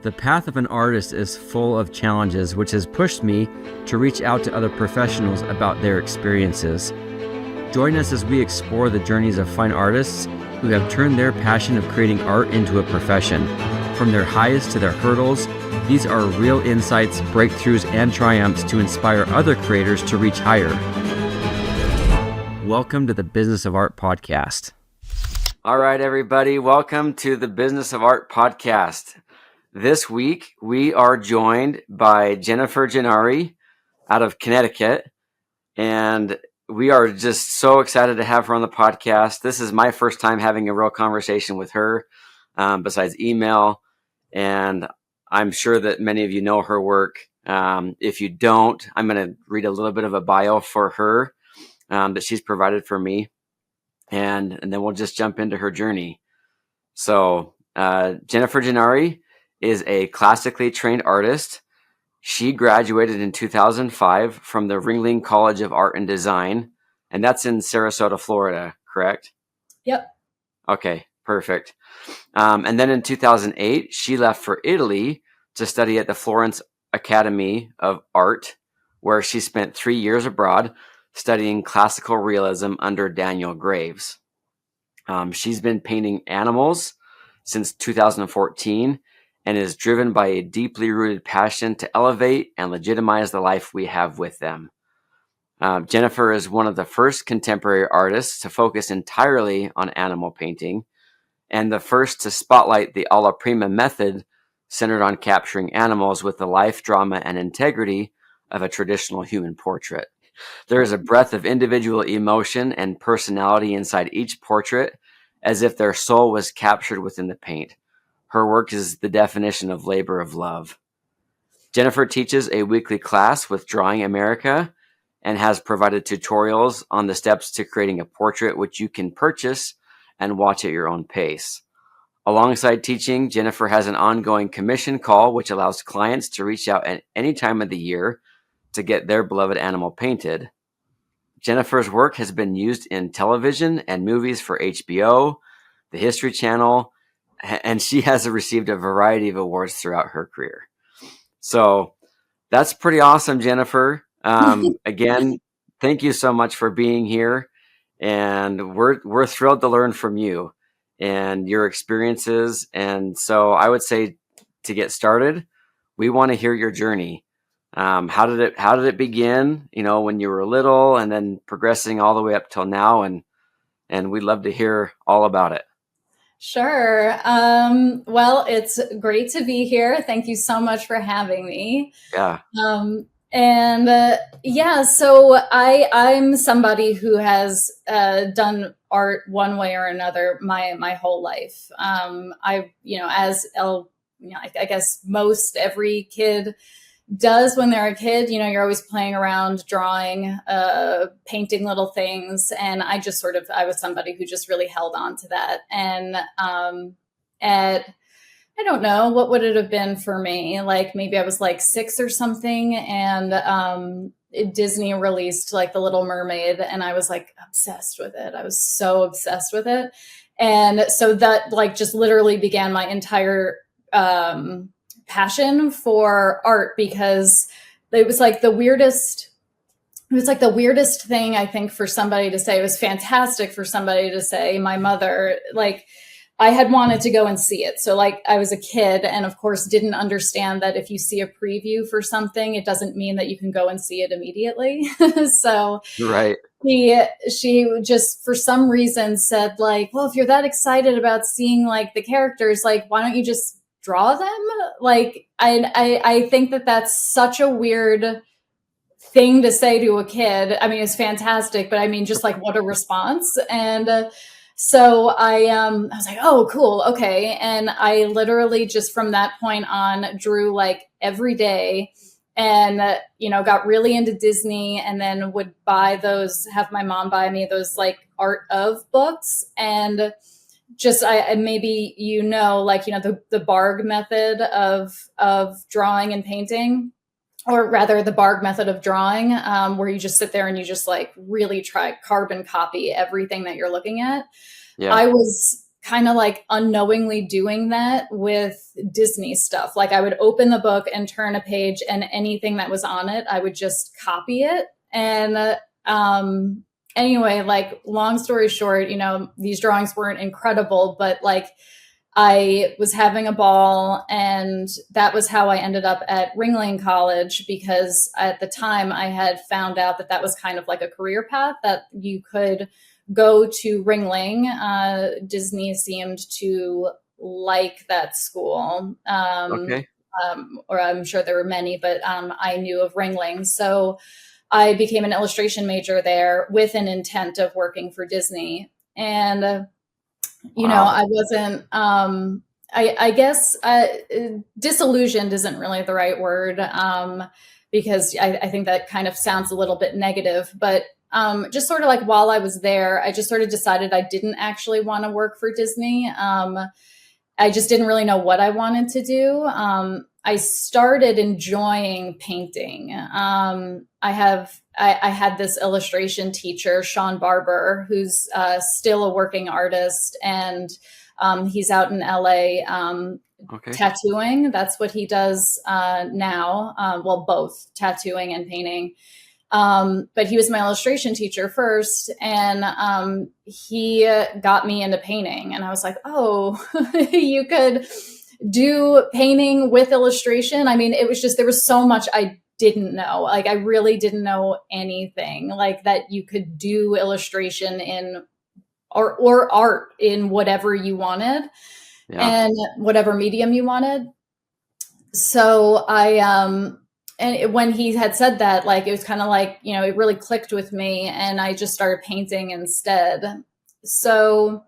The path of an artist is full of challenges, which has pushed me to reach out to other professionals about their experiences. Join us as we explore the journeys of fine artists who have turned their passion of creating art into a profession. From their highs to their hurdles, these are real insights, breakthroughs, and triumphs to inspire other creators to reach higher. Welcome to the Business of Art podcast. All right, everybody, welcome to the Business of Art podcast. This week, we are joined by Gennari out of Connecticut, and we are just so excited to have her on the podcast. This is my first time having a real conversation with her, besides email, and I'm sure that many of you know her work. If you don't, I'm going to read a little bit of a bio for her that she's provided for me, and then we'll just jump into her journey. So, Gennari is a classically trained artist. She graduated in 2005 from the Ringling College of Art and Design, and that's in Sarasota, Florida, correct? Yep. Okay, perfect. And then in 2008, she left for Italy to study at the Florence Academy of Art, where she spent 3 years abroad studying classical realism under Daniel Graves. She's been painting animals since 2014 and is driven by a deeply rooted passion to elevate and legitimize the life we have with them. Jennifer is one of the first contemporary artists to focus entirely on animal painting and the first to spotlight the alla prima method centered on capturing animals with the life, drama, and integrity of a traditional human portrait. There is a breadth of individual emotion and personality inside each portrait, as if their soul was captured within the paint. Her work is the definition of labor of love. Jennifer teaches a weekly class with Drawing America and has provided tutorials on the steps to creating a portrait, which you can purchase and watch at your own pace. Alongside teaching, Jennifer has an ongoing commission call, which allows clients to reach out at any time of the year to get their beloved animal painted. Jennifer's work has been used in television and movies for HBO, the History Channel, and she has received a variety of awards throughout her career. So that's pretty awesome, Jennifer. Again, thank you so much for being here. And we're thrilled to learn from you and your experiences. And so I would say, to get started, we want to hear your journey. How did it begin? You know, when you were little, and then progressing all the way up till now, and we'd love to hear all about it. Sure. Well, it's great to be here. Thank you so much for having me. Yeah. So I'm somebody who has done art one way or another my whole life. I guess most every kid does when they're a kid. You know, you're always playing around, drawing, painting little things. And I was somebody who just really held on to that. And I don't know, what would it have been for me? Like maybe I was like 6 or something, and Disney released like The Little Mermaid, and I was like obsessed with it. I was so obsessed with it. And so that like just literally began my entire passion for art, because it was like the weirdest thing, I think, for somebody to say. It was fantastic for somebody to say. My mother, like, I had wanted to go and see it. So like I was a kid, and of course didn't understand that if you see a preview for something, it doesn't mean that you can go and see it immediately. So right. She just for some reason said like, well, if you're that excited about seeing like the characters, like, why don't you just draw them? Like, I think that that's such a weird thing to say to a kid. I mean, it's fantastic, but I mean, just like, what a response. And so I was like, oh, cool. Okay. And I literally just from that point on drew like every day, and, got really into Disney, and then would have my mom buy me those like art of books. And just, maybe, the Barg method of drawing and painting, or rather the Barg method of drawing, where you just sit there and you just like really try carbon copy everything that you're looking at. Yeah. I was kind of like unknowingly doing that with Disney stuff. Like I would open the book and turn a page, and anything that was on it, I would just copy it. And anyway, like long story short, these drawings weren't incredible, but like I was having a ball, and that was how I ended up at Ringling College, because at the time I had found out that that was kind of like a career path that you could go to Ringling. Disney seemed to like that school. Okay. Or I'm sure there were many, but I knew of Ringling. So I became an illustration major there with an intent of working for Disney. And Wow. I wasn't, I guess, disillusioned isn't really the right word, because I think that kind of sounds a little bit negative, but just sort of like while I was there, I just sort of decided I didn't actually want to work for Disney. I just didn't really know what I wanted to do. I started enjoying painting. I had this illustration teacher, Sean Barber, who's still a working artist, and he's out in LA Okay. tattooing. That's what he does now. Well, both tattooing and painting. But he was my illustration teacher first, and he got me into painting. And I was like, oh, you could do painting with illustration. I mean, it was just, there was so much I didn't know. Like, I really didn't know anything like that you could do illustration in or art in whatever you wanted Yeah. and whatever medium you wanted. So when he had said that, like, it was kind of like, it really clicked with me, and I just started painting instead. So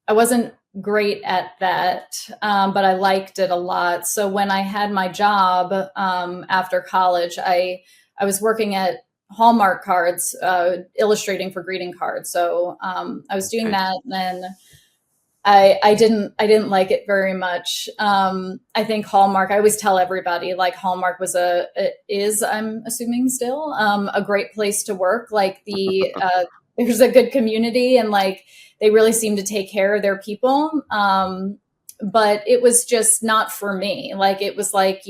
I wasn't great at that, but I liked it a lot. So when I had my job after college, I was working at Hallmark cards, illustrating for greeting cards. So I was doing Okay. that, and then I didn't like it very much. I think Hallmark, I always tell everybody, like, Hallmark is, I'm assuming still, a great place to work. Like there's a good community, and like they really seem to take care of their people. But it was just not for me. Like it was like,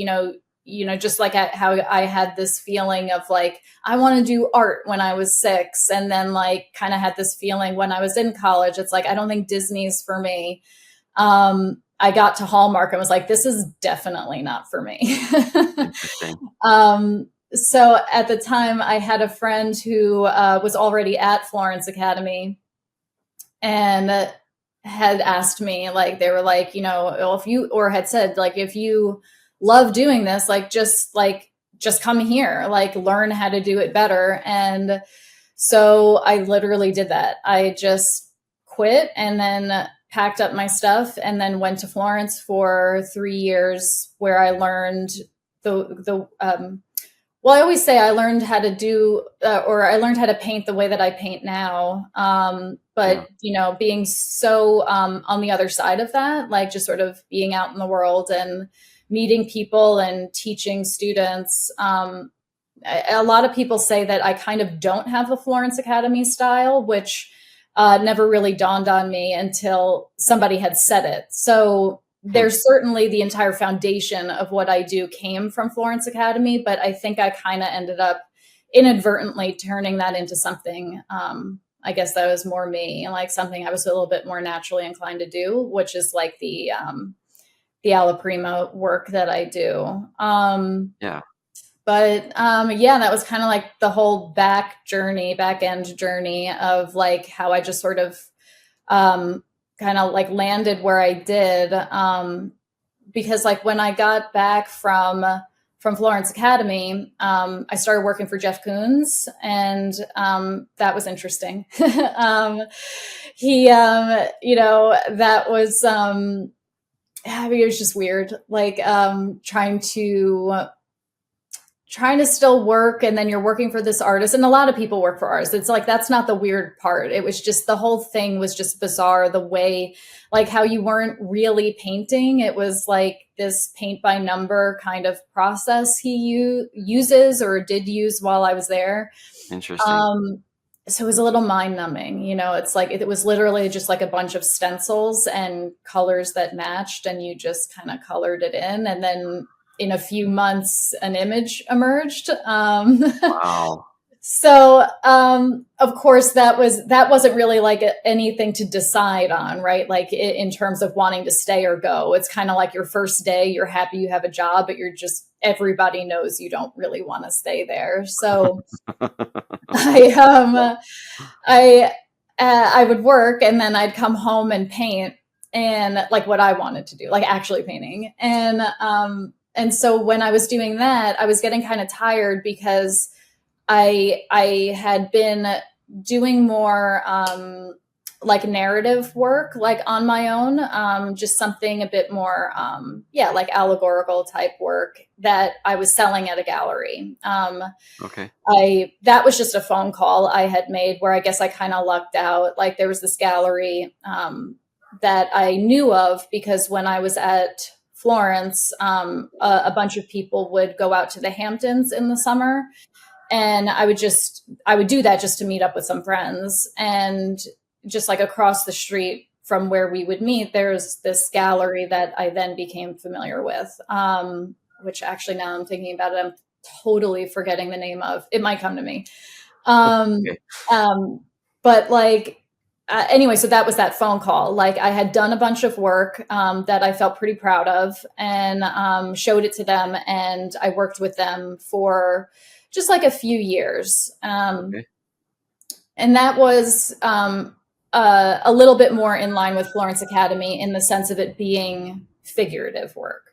just like how I had this feeling of like, I want to do art when I was 6. And then like kind of had this feeling when I was in college. It's like, I don't think Disney's for me. I got to Hallmark and was like, this is definitely not for me. Interesting. So at the time, I had a friend who was already at Florence Academy, and had asked me, like, they were like, if you, or had said, like, if you love doing this, just come here, like, learn how to do it better. And so I literally did that. I just quit, and then packed up my stuff, and then went to Florence for 3 years, where I learned well, I always say I learned how to do, or I learned how to paint the way that I paint now. Yeah. But, being so on the other side of that, like just sort of being out in the world and meeting people and teaching students. A lot of people say that I kind of don't have a Florence Academy style, which never really dawned on me until somebody had said it. So Hmm. there's certainly the entire foundation of what I do came from Florence Academy, but I think I kind of ended up inadvertently turning that into something, I guess that was more me, like something I was a little bit more naturally inclined to do, which is like the Alla Prima work that I do. Yeah. But yeah, that was kind of like the whole back end journey of like how I just sort of kind of like landed where I did. Because like when I got back from Florence Academy, I started working for Jeff Koons, and that was interesting. He, that was, I mean, it was just weird, like trying to still work, and then you're working for this artist, and a lot of people work for artists. It's like, that's not the weird part. It was just, the whole thing was just bizarre, the way, like, how you weren't really painting. It was like this paint by number kind of process he uses or did use while I was there. Interesting. um so it was a little mind numbing, you know, it's like, it was literally just like a bunch of stencils and colors that matched, and you just kind of colored it in. And then in a few months, an image emerged. Wow. So, of course, that wasn't really like anything to decide on, right? Like in terms of wanting to stay or go. It's kind of like your first day, you're happy you have a job, but you're just, everybody knows you don't really want to stay there. So I, I, I would work, and then I'd come home and paint, and like what I wanted to do, like actually painting. And so when I was doing that, I was getting kind of tired because I had been doing more like narrative work, like on my own, just something a bit more, yeah, like allegorical type work that I was selling at a gallery. Okay. That was just a phone call I had made where I guess I kind of lucked out. Like there was this gallery that I knew of because when I was at Florence, a bunch of people would go out to the Hamptons in the summer, and I would do that just to meet up with some friends. And just like across the street from where we would meet, there's this gallery that I then became familiar with, which actually now I'm thinking about it, I'm totally forgetting the name of. It might come to me. Um, Okay. but like, anyway, so that was that phone call. Like I had done a bunch of work that I felt pretty proud of, and showed it to them, and I worked with them for just like a few years. Okay. And that was a little bit more in line with Florence Academy in the sense of it being figurative work.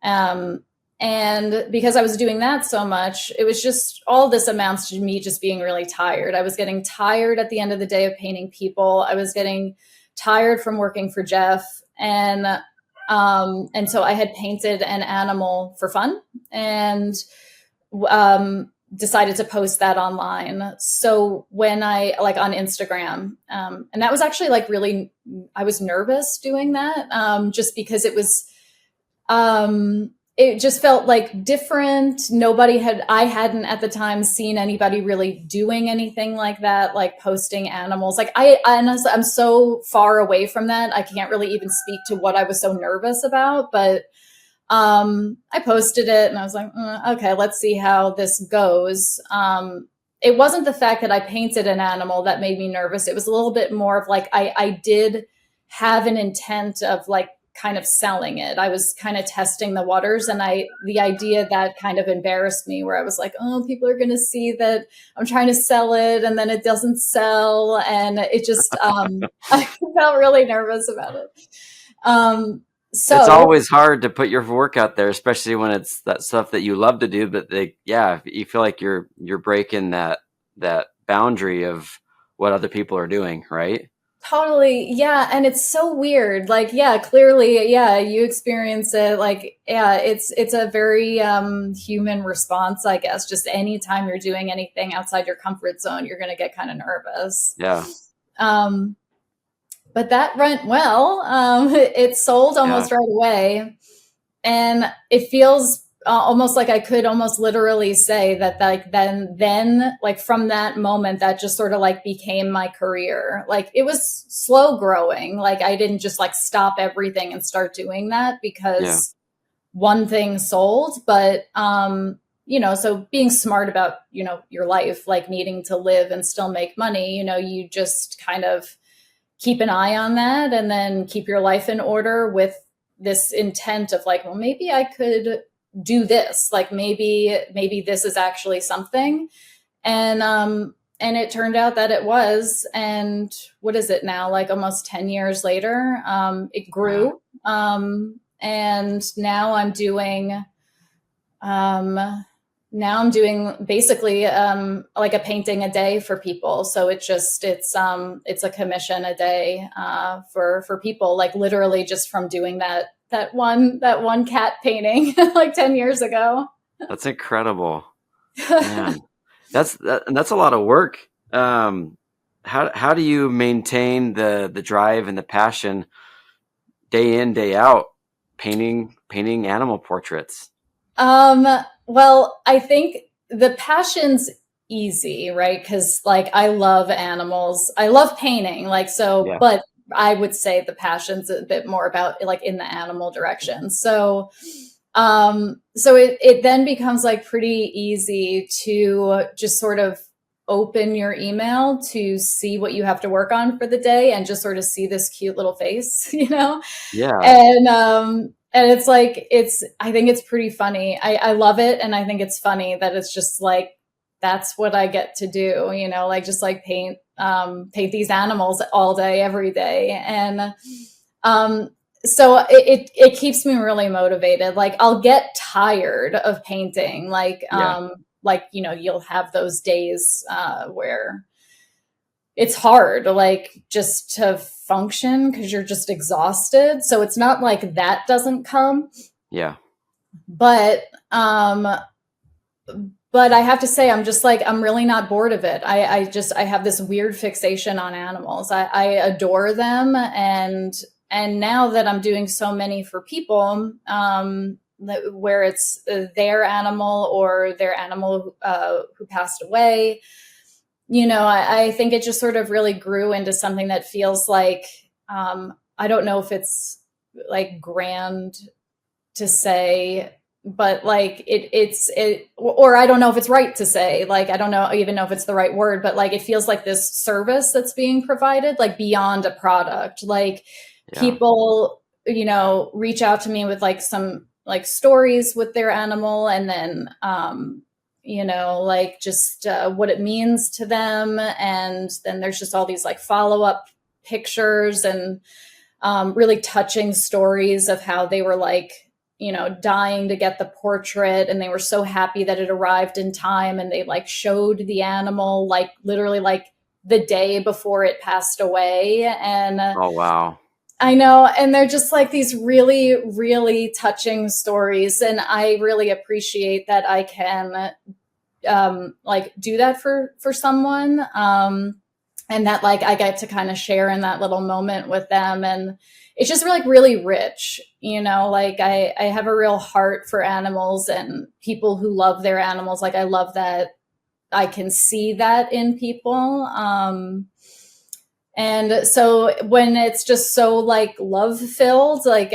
Um, and because I was doing that so much, it was just all this amounts to me just being really tired. I was getting tired at the end of the day of painting people. I was getting tired from working for Jeff. And so I had painted an animal for fun, and decided to post that online. So when I like on Instagram, and that was actually like really, I was nervous doing that, just because it just felt like different. I hadn't at the time seen anybody really doing anything like that, like posting animals. Like I'm so far away from that. I can't really even speak to what I was so nervous about, but I posted it and I was like, okay, let's see how this goes. It wasn't the fact that I painted an animal that made me nervous. It was a little bit more of like, I did have an intent of like kind of selling it. I was kind of testing the waters, and the idea that kind of embarrassed me, where I was like, oh, people are going to see that I'm trying to sell it and then it doesn't sell. And it just, I felt really nervous about it. Um, It's so always hard to put your work out there, especially when it's that stuff that you love to do. But yeah, you feel like you're breaking that boundary of what other people are doing, right? totally. Yeah. And it's so weird. Like, yeah, clearly, yeah, you experience it. Like, yeah, it's a very human response, I guess. Just anytime you're doing anything outside your comfort zone, you're gonna get kind of nervous. Yeah, Um, but that went well. It sold yeah, almost right away. And it feels almost like I could almost literally say that like then like from that moment that just sort of like became my career. Like it was slow growing. Like I didn't just like stop everything and start doing that yeah, because one thing sold, but you know, so being smart about, you know, your life, like needing to live and still make money, you know, you just kind of keep an eye on that, and then keep your life in order with this intent of like, well, maybe I could do this. Like maybe this is actually something. And it turned out that it was. And what is it now? Like almost 10 years later, it wow. grew. And um, now I'm doing basically like a painting a day for people. So it's a commission a day for people, like literally just from doing that one cat painting like 10 years ago. That's incredible, man. And that's a lot of work. How do you maintain the drive and the passion day in day out painting animal portraits? Um, well, I think the passions easy, right? Because like I love animals, I love painting, like so, Yeah. but I would say the passion's a bit more about like in the animal direction. So so it then becomes like pretty easy to just sort of open your email to see what you have to work on for the day and just sort of see this cute little face, you know? Yeah. And it's like I think it's pretty funny. I love it, and I think it's funny that it's just like that's what I get to do, you know, like just like paint these animals all day every day. And um so it keeps me really motivated. Like I'll get tired of painting, Yeah. like you know, you'll have those days where it's hard like just to function because you're just exhausted. So it's not like that doesn't come, Yeah. but um but I have to say I'm just like I'm really not bored of it. I have this weird fixation on animals. I adore them, and now that I'm doing so many for people, where it's their animal or their animal who passed away, you know, I think it just sort of really grew into something that feels like I don't know if it's like grand to say, but like it, or I don't know if it's right to say, like I don't know even know if it's the right word, but like it feels like this service that's being provided, like beyond a product. Like Yeah. people, you know, reach out to me with like some like stories with their animal, and then you know, like just what it means to them, and then there's just all these like follow up pictures and really touching stories of how they were like, you know, dying to get the portrait, and they were so happy that it arrived in time, and they like showed the animal like literally like the day before it passed away. And Oh, wow. I know, and they're just like these really really touching stories, and I really appreciate that I can like do that for someone, and that like I get to kind of share in that little moment with them. And it's just like really rich, you know, like I have a real heart for animals and people who love their animals. Like I love that I can see that in people. And so when it's just so like love filled, like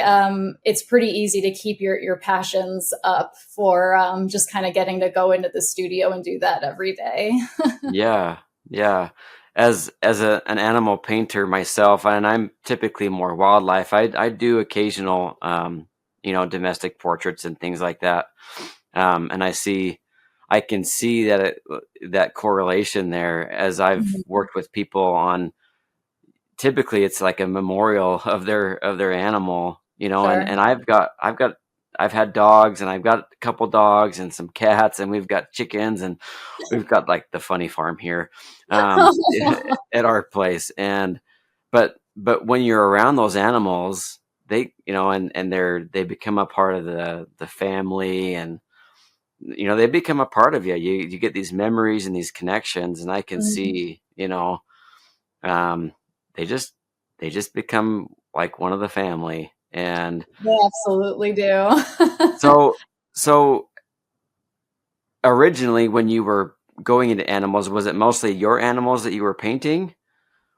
it's pretty easy to keep your passions up for just kind of getting to go into the studio and do that every day. Yeah. Yeah. As an animal painter myself, and I'm typically more wildlife. I do occasional domestic portraits and things like that. And I can see that correlation there as I've Mhm. worked with people on. Typically, it's like a memorial of their animal, Sure. and I've had dogs, and I've got a couple dogs and some cats, and we've got chickens, and we've got like the funny farm here, um, at our place. And but when you're around those animals, they and they become a part of the family, and they become a part of you. You get these memories and these connections, and I can Mhm. see, um, they just they just become like one of the family. And They absolutely do. so so originally, when you were going into animals, was it mostly your animals that you were painting,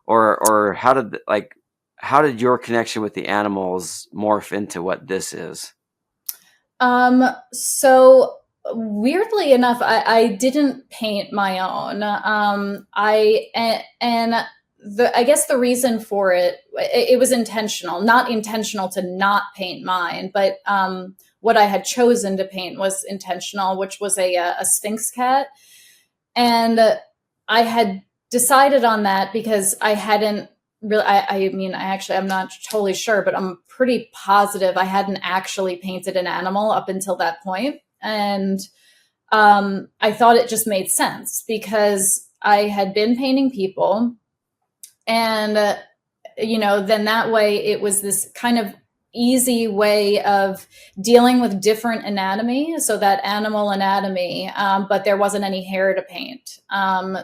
or how did your connection with the animals morph into what this is? So weirdly enough, I didn't paint my own. And I guess the reason for it was intentional, not intentional to not paint mine, but what I had chosen to paint was intentional, which was a Sphinx cat. And I had decided on that because I hadn't really, I mean, I'm not totally sure, but I'm pretty positive I hadn't actually painted an animal up until that point. And I thought it just made sense because I had been painting people, and you know, then that way it was this kind of easy way of dealing with different anatomy, so that animal anatomy, but there wasn't any hair to paint.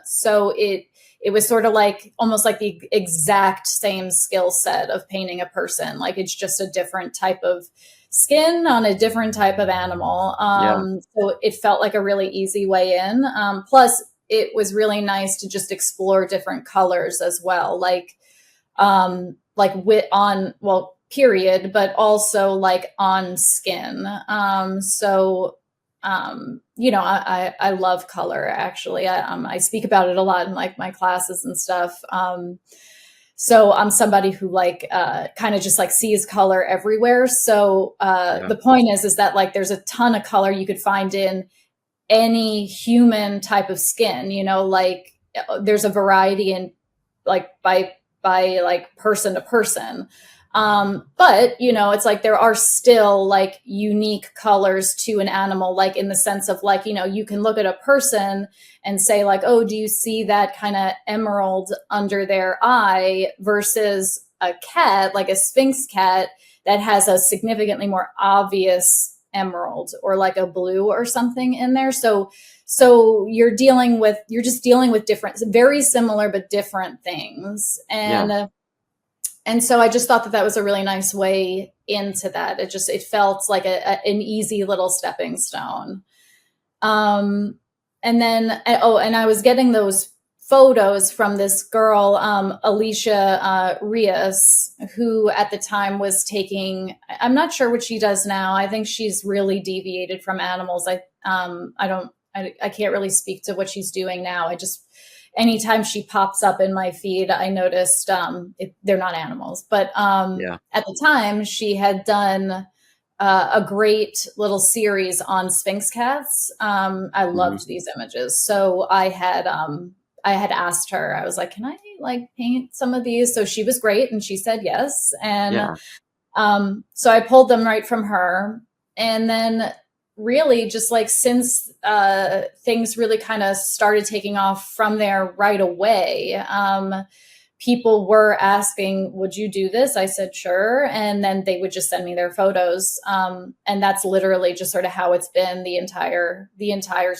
So it was sort of like almost like the exact same skill set of painting a person. Like it's just a different type of skin on a different type of animal. Yeah. So it felt like a really easy way in. Plus, it was really nice to just explore different colors as well, like wit on, well, period, but also like on skin. I love color actually. I speak about it a lot in like my classes and stuff. So I'm somebody who like kind of just like sees color everywhere. So Yeah. the point is that like there's a ton of color you could find in any human type of skin, like there's a variety in like by like person to person. But it's like there are still like unique colors to an animal, like in the sense of like, you can look at a person and say like, oh, do you see that kind of emerald under their eye, versus a cat, like a Sphinx cat, that has a significantly more obvious emerald or like a blue or something in there. So you're just dealing with different, very similar but different things. Yeah. And so I just thought that was a really nice way into that. It felt like an easy little stepping stone. And then, and I was getting those photos from this girl, Alicia Rios, who at the time was taking, I'm not sure what she does now. I think she's really deviated from animals. I can't really speak to what she's doing now. Anytime she pops up in my feed, I noticed they're not animals. But Yeah. at the time, she had done a great little series on Sphinx cats. I Hmm. loved these images, so I had asked her. I was like, "Can I like paint some of these?" So she was great, and she said yes. And Yeah. so I pulled them right from her, and then really just like since things really kind of started taking off from there right away. People were asking, would you do this? I said, sure. And then they would just send me their photos. And that's literally just sort of how it's been the entire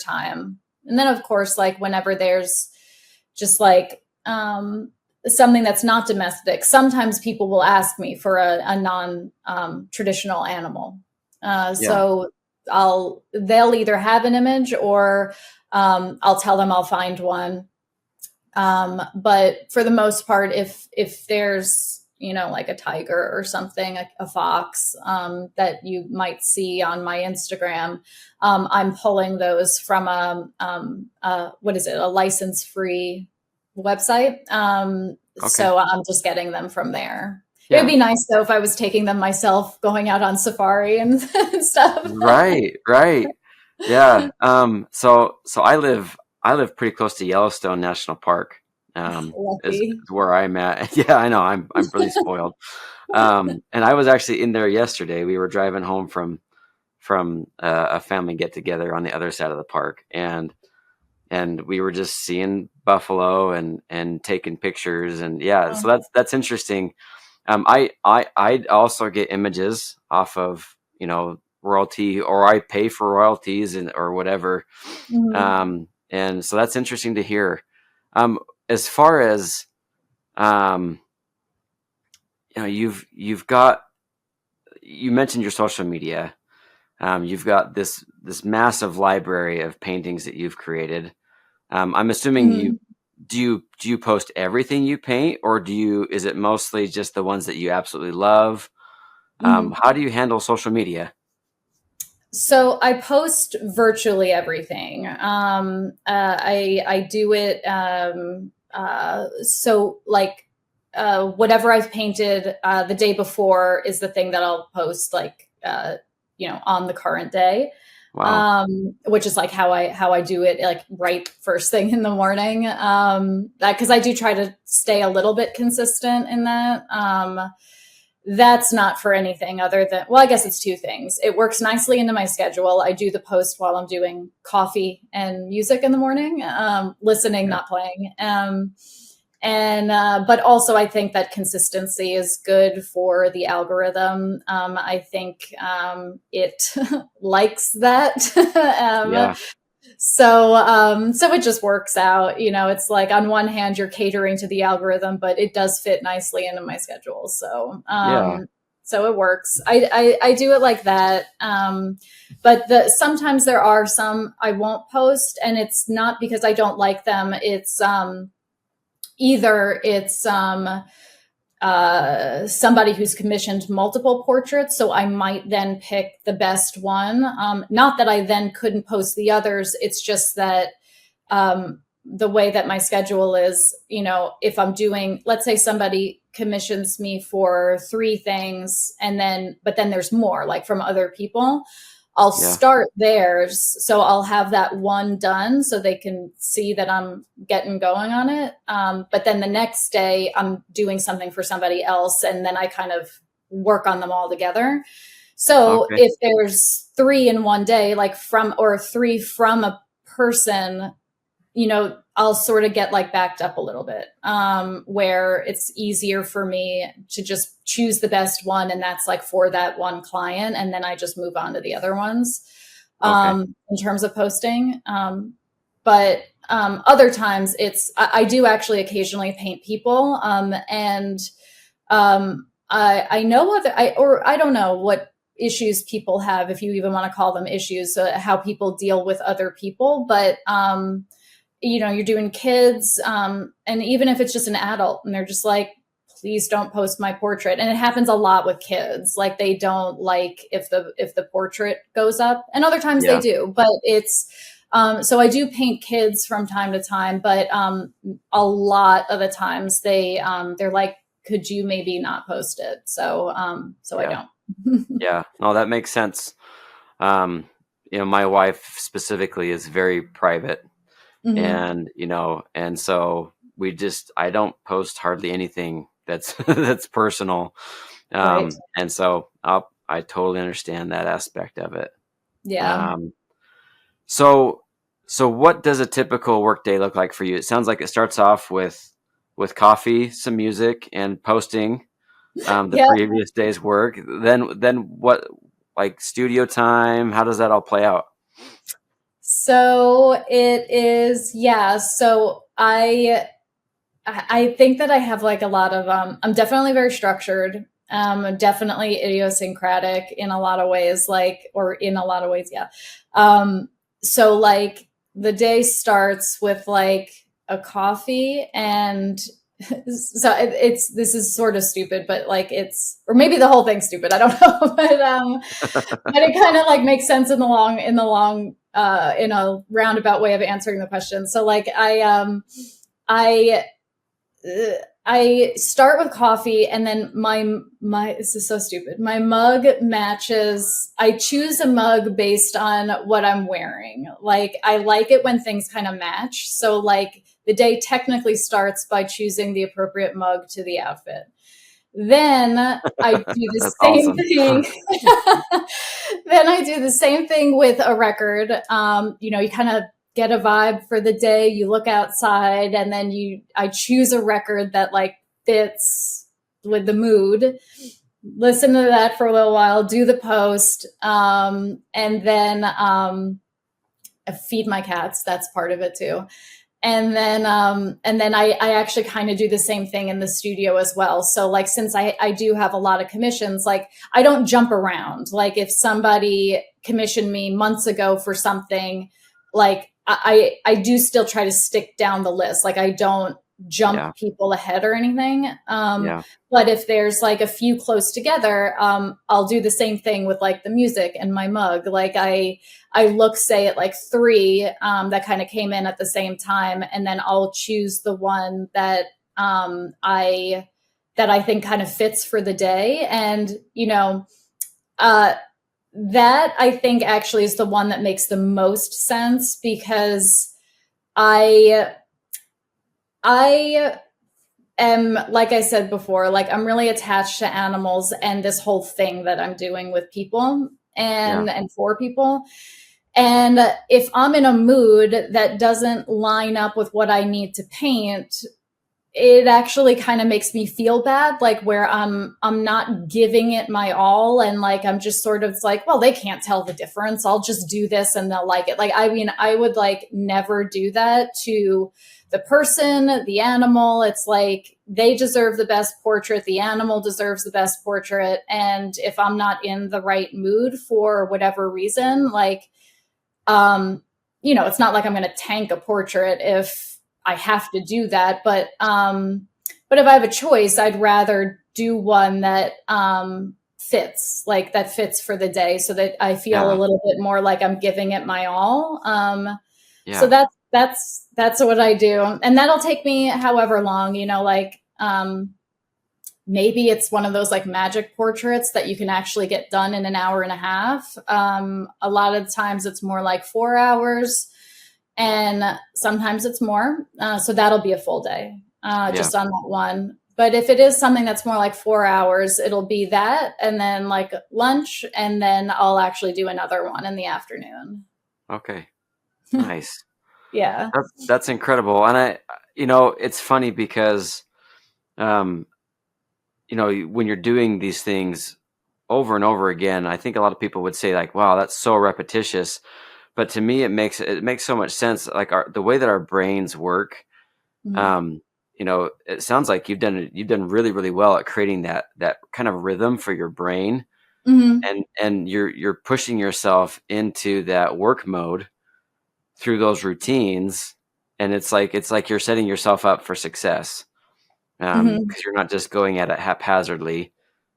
time. And then of course, like whenever there's just like something that's not domestic, sometimes people will ask me for a non traditional animal. Yeah. So they'll either have an image, or I'll tell them I'll find one. But for the most part, if there's like a tiger or something, a fox, that you might see on my Instagram, I'm pulling those from what is it, a license free website. Okay. So I'm just getting them from there. It would Yeah. be nice though if I was taking them myself, going out on safari and, and stuff. Right. Right. Yeah. So I live pretty close to Yellowstone National Park. Is Lucky. where I'm at. Yeah, I know. I'm really spoiled. And I was actually in there yesterday. We were driving home from a family get together on the other side of the park, and we were just seeing buffalo and taking pictures, and yeah. So that's interesting. I also get images off of royalty, or I pay for royalties and or whatever. Mhm. And so that's interesting to hear. As far as um, you mentioned your social media. You've got this massive library of paintings that you've created. I'm assuming Mhm. do you post everything you paint, or is it mostly just the ones that you absolutely love? Mhm. How do you handle social media? So I post virtually everything. I do it. So like whatever I've painted the day before is the thing that I'll post like on the current day. Wow. Which is like how I do it, like right first thing in the morning. Because I do try to stay a little bit consistent in that. That's not for anything other than, well, I guess it's two things. It works nicely into my schedule. I do the post while I'm doing coffee and music in the morning, listening, Yeah. not playing. But also I think that consistency is good for the algorithm. I think it likes that. Yeah. So it just works out. It's like on one hand you're catering to the algorithm, but it does fit nicely into my schedule. So Yeah. So it works. I do it like that. But sometimes there are some I won't post, and it's not because I don't like them. It's either it's somebody who's commissioned multiple portraits, so I might then pick the best one. Not that I then couldn't post the others. It's just that the way that my schedule is, if I'm doing, let's say somebody commissions me for 3 things, but then there's more, like from other people. I'll start theirs. So I'll have that one done so they can see that I'm getting going on it. But then the next day I'm doing something for somebody else, and then I kind of work on them all together. So if there's 3 in one day, or 3 from a person, I'll sort of get like backed up a little bit, where it's easier for me to just choose the best one. And that's like for that one client. And then I just move on to the other ones, in terms of posting. But other times I do actually occasionally paint people. I know I don't know what issues people have, if you even want to call them issues, how people deal with other people. But, you're doing kids, and even if it's just an adult and they're just like, please don't post my portrait. And it happens a lot with kids. Like they don't like if the portrait goes up, and other times they do, but it's, so I do paint kids from time to time, but, a lot of the times they're like, could you maybe not post it? So I don't. Yeah, no, that makes sense. My wife specifically is very private. And, and so I don't post hardly anything that's, that's personal. Right. And so I totally understand that aspect of it. Yeah. So what does a typical work day look like for you? It sounds like it starts off with coffee, some music, and posting, the previous day's work. Then what, like studio time? How does that all play out? So it is, so I think that I have like a lot of, I'm definitely very structured. Definitely idiosyncratic in a lot of ways, yeah. So like the day starts with like a coffee, and so this is sort of stupid, but like or maybe the whole thing's stupid. I don't know, but it kind of like makes sense in a roundabout way of answering the question. So like I start with coffee, and then my this is so stupid. My mug matches. I choose a mug based on what I'm wearing. Like I like it when things kind of match. So like the day technically starts by choosing the appropriate mug to the outfit. Then I do the same thing. Then I do the same thing with a record. You kind of get a vibe for the day. You look outside, and then I choose a record that like fits with the mood. Listen to that for a little while, do the post, and then I feed my cats. That's part of it too. And then I actually kind of do the same thing in the studio as well. So like, since I do have a lot of commissions, like I don't jump around. Like if somebody commissioned me months ago for something, like I do still try to stick down the list. Like I don't jump people ahead or anything. But if there's like a few close together, I'll do the same thing with like the music and my mug. Like I look, say at like 3 that kind of came in at the same time, and then I'll choose the one that I think kind of fits for the day. And that I think actually is the one that makes the most sense, because I am, like I said before, like I'm really attached to animals and this whole thing that I'm doing with people and for people. And if I'm in a mood that doesn't line up with what I need to paint, it actually kind of makes me feel bad, like where I'm not giving it my all, and like I'm just sort of, it's like, well, they can't tell the difference, I'll just do this and they'll like it. Like, I mean, I would like never do that to the person, the animal. It's like they deserve the best portrait, the animal deserves the best portrait, and if I'm not in the right mood for whatever reason, like, um it's not like I'm going to tank a portrait if I have to do that, but if I have a choice, I'd rather do one that fits, like that fits for the day, so that I feel a Yeah. little bit more like I'm giving it my all. So Yeah. that's what I do, and that'll take me however long, like, maybe it's one of those like magic portraits that you can actually get done in an hour and a half. A lot of times it's more like 4 hours, and sometimes it's more. So that'll be a full day, Yeah. just on that one. But if it is something that's more like 4 hours, it'll be that, and then like lunch, and then I'll actually do another one in the afternoon. Okay. Nice. Yeah. That's incredible. And it's funny because, um, when you're doing these things over and over again, I think a lot of people would say like, wow, that's so repetitious. But to me, it makes so much sense. Like the way that our brains work, Mm-hmm. um, it sounds like you've done really, really well at creating that kind of rhythm for your brain, Mm-hmm. and you're pushing yourself into that work mode through those routines, and it's like you're setting yourself up for success, Mm-hmm. because you're not just going at it haphazardly.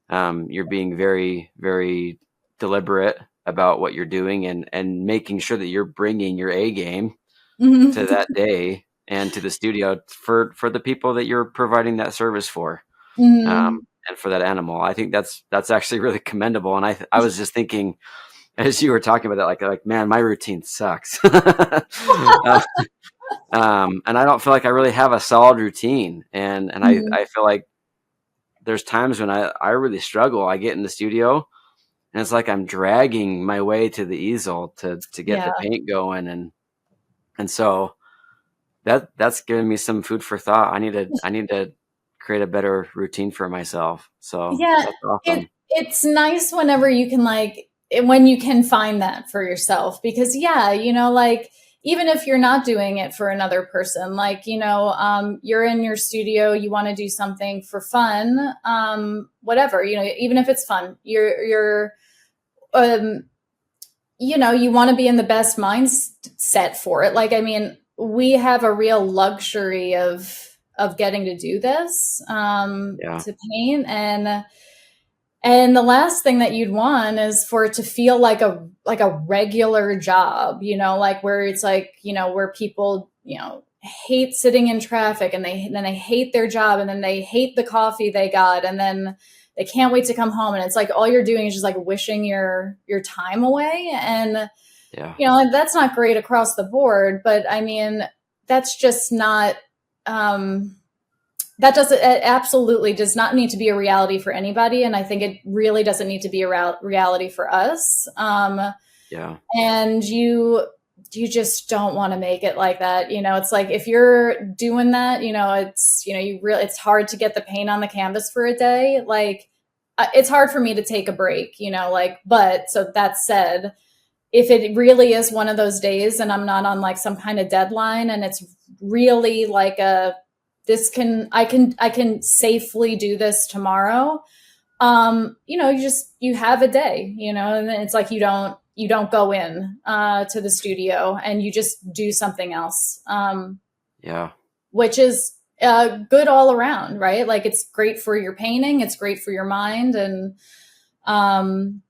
You're being very, very deliberate about what you're doing, and making sure that you're bringing your A game to Mm-hmm. that day and to the studio for the people that you're providing that service for, Mm-hmm. and for that animal. I think that's actually really commendable. And I was just thinking as you were talking about that, like man, my routine sucks. And I don't feel like I really have a solid routine, and Mm-hmm. I feel like there's times when I really struggle. I get in the studio and it's like I'm dragging my way to the easel to get Yeah. the paint going, and so that's giving me some food for thought. I need to create a better routine for myself. So Yeah, that's awesome. it's nice whenever you can when you can find that for yourself, because yeah, like, even if you're not doing it for another person, like, you're in your studio, you want to do something for fun, whatever, even if it's fun, um you want to be in the best mindset for it. Like, I mean, we have a real luxury of getting to do this, Yeah. to paint, and the last thing that you'd want is for it to feel like a regular job, like where it's like, where people, hate sitting in traffic, and then they hate their job, and then they hate the coffee they got, and then they can't wait to come home, and it's like all you're doing is just like wishing your time away. And Yeah. that's not great across the board, but I mean, that's just not, um that doesn't, it absolutely does not need to be a reality for anybody, and I think it really doesn't need to be a reality for us. Yeah. And you just don't want to make it like that. It's like, if you're doing that, it's, it's hard to get the paint on the canvas for a day. Like, it's hard for me to take a break, like, but so that said, if it really is one of those days and I'm not on like some kind of deadline, and it's really like I can safely do this tomorrow, you have a day, and then it's like you don't go in to the studio, and you just do something else, Yeah. which is good all around, right? Like, it's great for your painting, it's great for your mind, and um,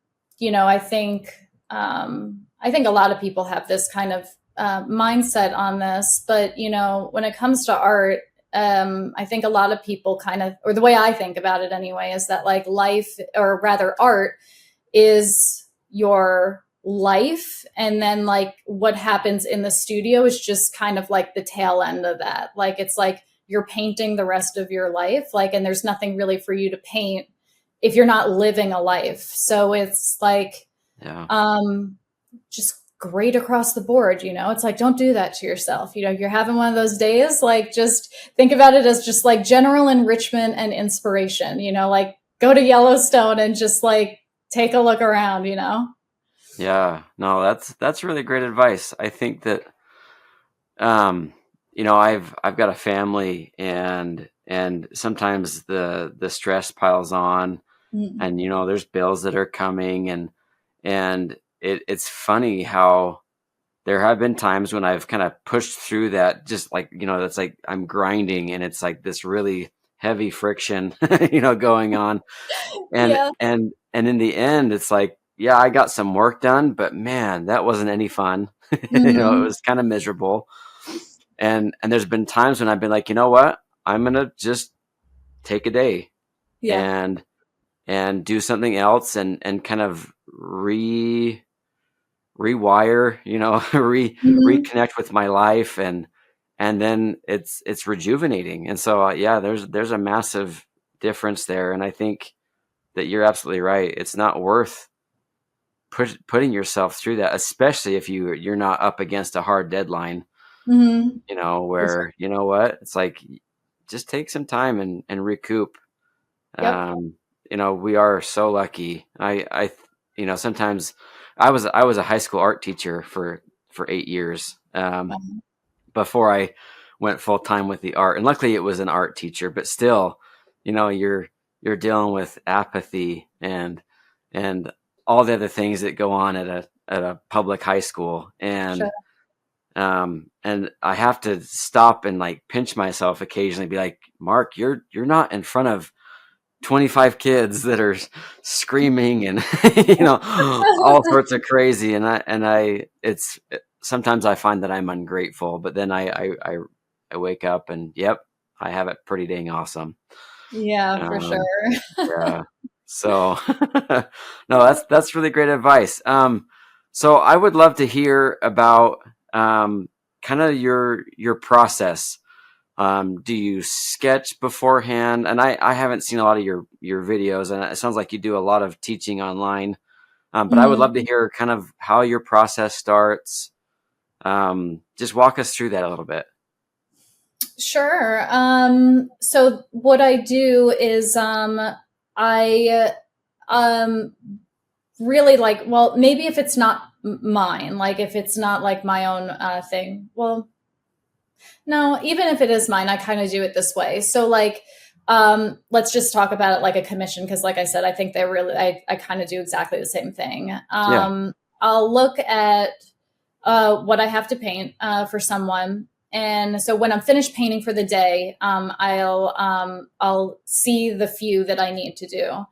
I think a lot of people have this kind of mindset on this, but when it comes to art, I think a lot of people kind of, or the way I think about it anyway, is that like life, or rather art, is your life, and then like what happens in the studio is just kind of like the tail end of that. Like, it's like you're painting the rest of your life, like, and there's nothing really for you to paint if you're not living a life. So it's like, Yeah. um just great across the board. It's like, don't do that to yourself. You're having one of those days, like, just think about it as just like general enrichment and inspiration, like go to Yellowstone and just like take a look around. Yeah, no, that's really great advice. I think that um, I've got a family, and sometimes the stress piles on, Mm. and there's bills that are coming, and it's funny how there have been times when I've kind of pushed through that, just like, that's like I'm grinding, and it's like this really heavy friction, going on. And Yeah. and in the end, it's like, yeah, I got some work done, but man, that wasn't any fun. It Hmm. was kind of miserable. And there's been times when I've been like, you know what? I'm gonna just take a day Yeah. and do something else, and kind of rewire, Hmm. reconnect with my life, and then it's rejuvenating. And so yeah, there's a massive difference there, and I think that you're absolutely right. It's not worth putting yourself through that, especially if you're not up against a hard deadline, Hmm. where, what, it's like, just take some time and recoup. Yep. um we are so lucky. Sometimes I was a high school art teacher for 8 years, before I went full time with the art. And luckily it was an art teacher, but still, you're dealing with apathy and all the other things that go on at a public high school. Sure. And I have to stop and like pinch myself occasionally, be like, Mark, you're not in front of 25 kids that are screaming and all sorts of crazy. And I it's sometimes I find that I'm ungrateful, but then I wake up and, yep, I have it pretty dang awesome. Yeah, for um sure. yeah, so no, that's really great advice. So I would love to hear about kind of your process. Do you sketch beforehand? And I haven't seen a lot of your videos, and it sounds like you do a lot of teaching online. But I would love to Mhm. hear kind of how your process starts. Just walk us through that a little bit. Sure. So what I do is I um, really like, well, maybe if it's not mine, like if it's not like my own thing, well, no, even if it is mine, I kind of do it this way. So like, let's just talk about it like a commission, because like I said, I think they really, I kind of do exactly the same thing. Yeah, I'll look at what I have to paint for someone. And so when I'm finished painting for the day, I'll see the few that I need to do,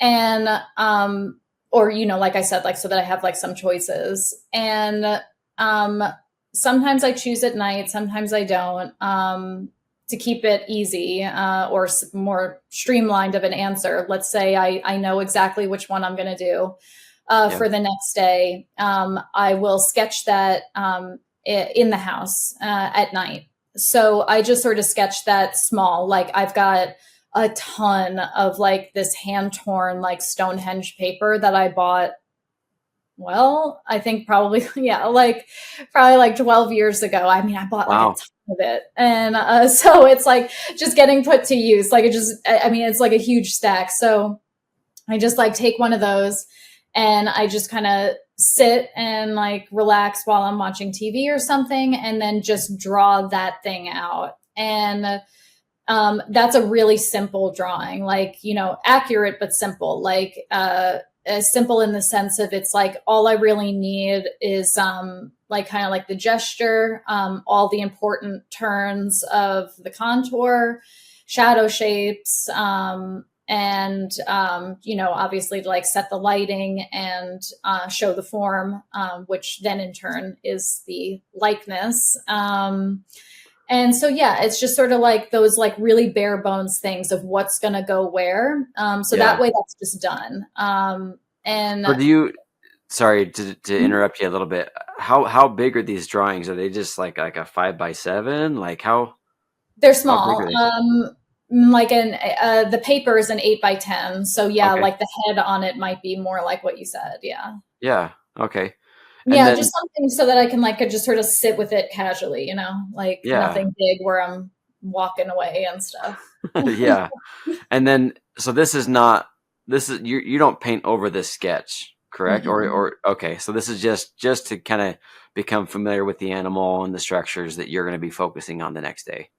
and or like I said, like so that I have like some choices. And um, sometimes I choose at night, sometimes I don't. To keep it easy or more streamlined of an answer, let's say I know exactly which one I'm going to do yeah, for the next day. I will sketch that in the house at night. So I just sort of sketch that small. Like I've got a ton of like this hand torn like Stonehenge paper that I bought. Well, I think probably yeah, like probably like 12 years ago. I mean, I bought like a wow, ton of it, and so it's like just getting put to use. Like it just, I mean, it's like a huge stack. So I just like take one of those and I just kind of sit and like relax while I'm watching TV or something, and then just draw that thing out. And that's a really simple drawing, like, accurate but simple, like as simple in the sense of it's like all I really need is like kind of like the gesture, all the important turns of the contour, shadow shapes, and obviously to like set the lighting and show the form, which then in turn is the likeness. And so, yeah, it's just sort of like those like really bare bones things of what's going to go where. So that yeah. way that's just done. And So do you? Sorry to interrupt you a little bit. How big are these drawings? Are they just like a 5x7? Like they're how big small. are they? Like the paper is an 8 by 10. So yeah, Okay. like the head on it might be more like what you said. Yeah. Yeah. Okay. And Yeah, then just something so that I can like just sort of sit with it casually, like yeah, nothing big where I'm walking away and stuff. yeah. And then so this is not this is you don't paint over this sketch, correct? Mm-mm. Or okay, so this is just to kind of become familiar with the animal and the structures that you're going to be focusing on the next day.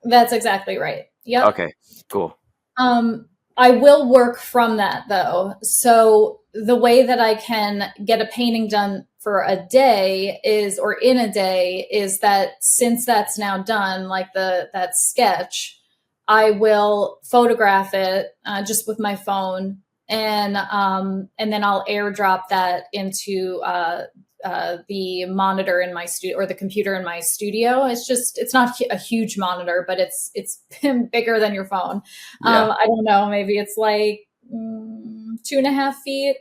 That's exactly right. Yep. Okay, cool. Um, I will work from that though. So the way that I can get a painting done for a day is, or in a day, is that since that's now done, like that sketch, I will photograph it just with my phone, and then I'll airdrop that into the monitor in my studio, or the computer in my studio. It's not a huge monitor, but it's bigger than your phone. Yeah. I don't know, maybe it's like 2.5 feet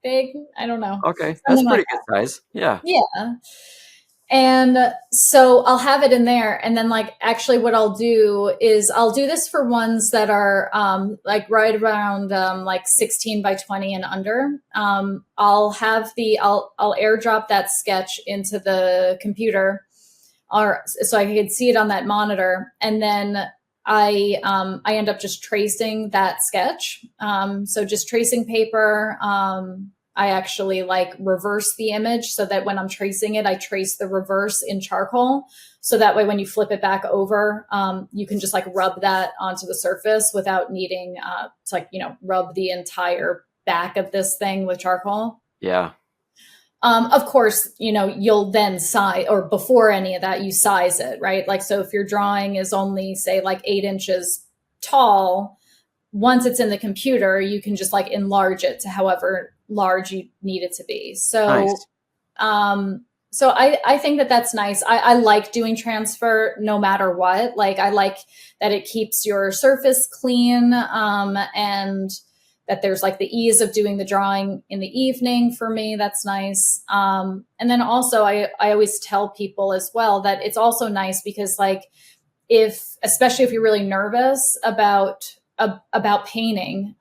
big. I don't know, Okay, that's something like pretty good that. size. Yeah. Yeah. And so I'll have it in there. And then, like, actually, what I'll do is I'll do this for ones that are like right around like 16 by 20 and under. I'll airdrop that sketch into the computer, or so I could see it on that monitor. And then I end up just tracing that sketch. So just tracing paper. I actually like reverse the image so that when I'm tracing it, I trace the reverse in charcoal. So that way, when you flip it back over, you can just like rub that onto the surface without needing to like, rub the entire back of this thing with charcoal. Yeah. Of course, you'll then size, or before any of that, you size it, right? Like, so if your drawing is only, say, like 8 inches tall, once it's in the computer, you can just like enlarge it to however large you need it to be. So, Nice. I think that that's nice. I like doing transfer no matter what. Like, I like that it keeps your surface clean, and that there's like the ease of doing the drawing in the evening for me. That's nice. And then also, I always tell people as well that it's also nice because, like, especially if you're really nervous about painting,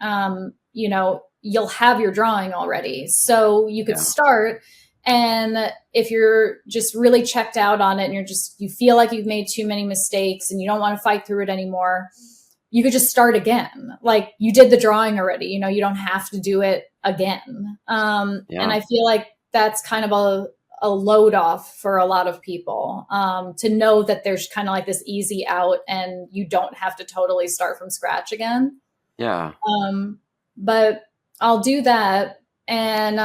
you'll have your drawing already, so you could Yeah. start. And if you're just really checked out on it and you feel like you've made too many mistakes and you don't want to fight through it anymore, you could just start again. Like, you did the drawing already, you don't have to do it again. And Yeah. I feel like that's kind of a load off for a lot of people, to know that there's kind of like this easy out and you don't have to totally start from scratch again. Yeah. But I'll do that, and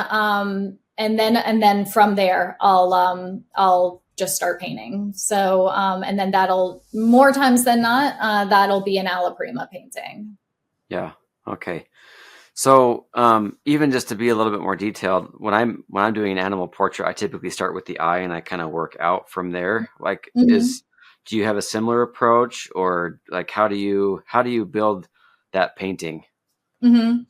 then from there I'll just start painting. So and then that'll, more times than not, that'll be an alla prima painting. Yeah. Okay. So, even just to be a little bit more detailed, when I'm doing an animal portrait, I typically start with the eye and I kind of work out from there. Like, Mm-hmm. do you have a similar approach, or like how do you build that painting? Mm-hmm.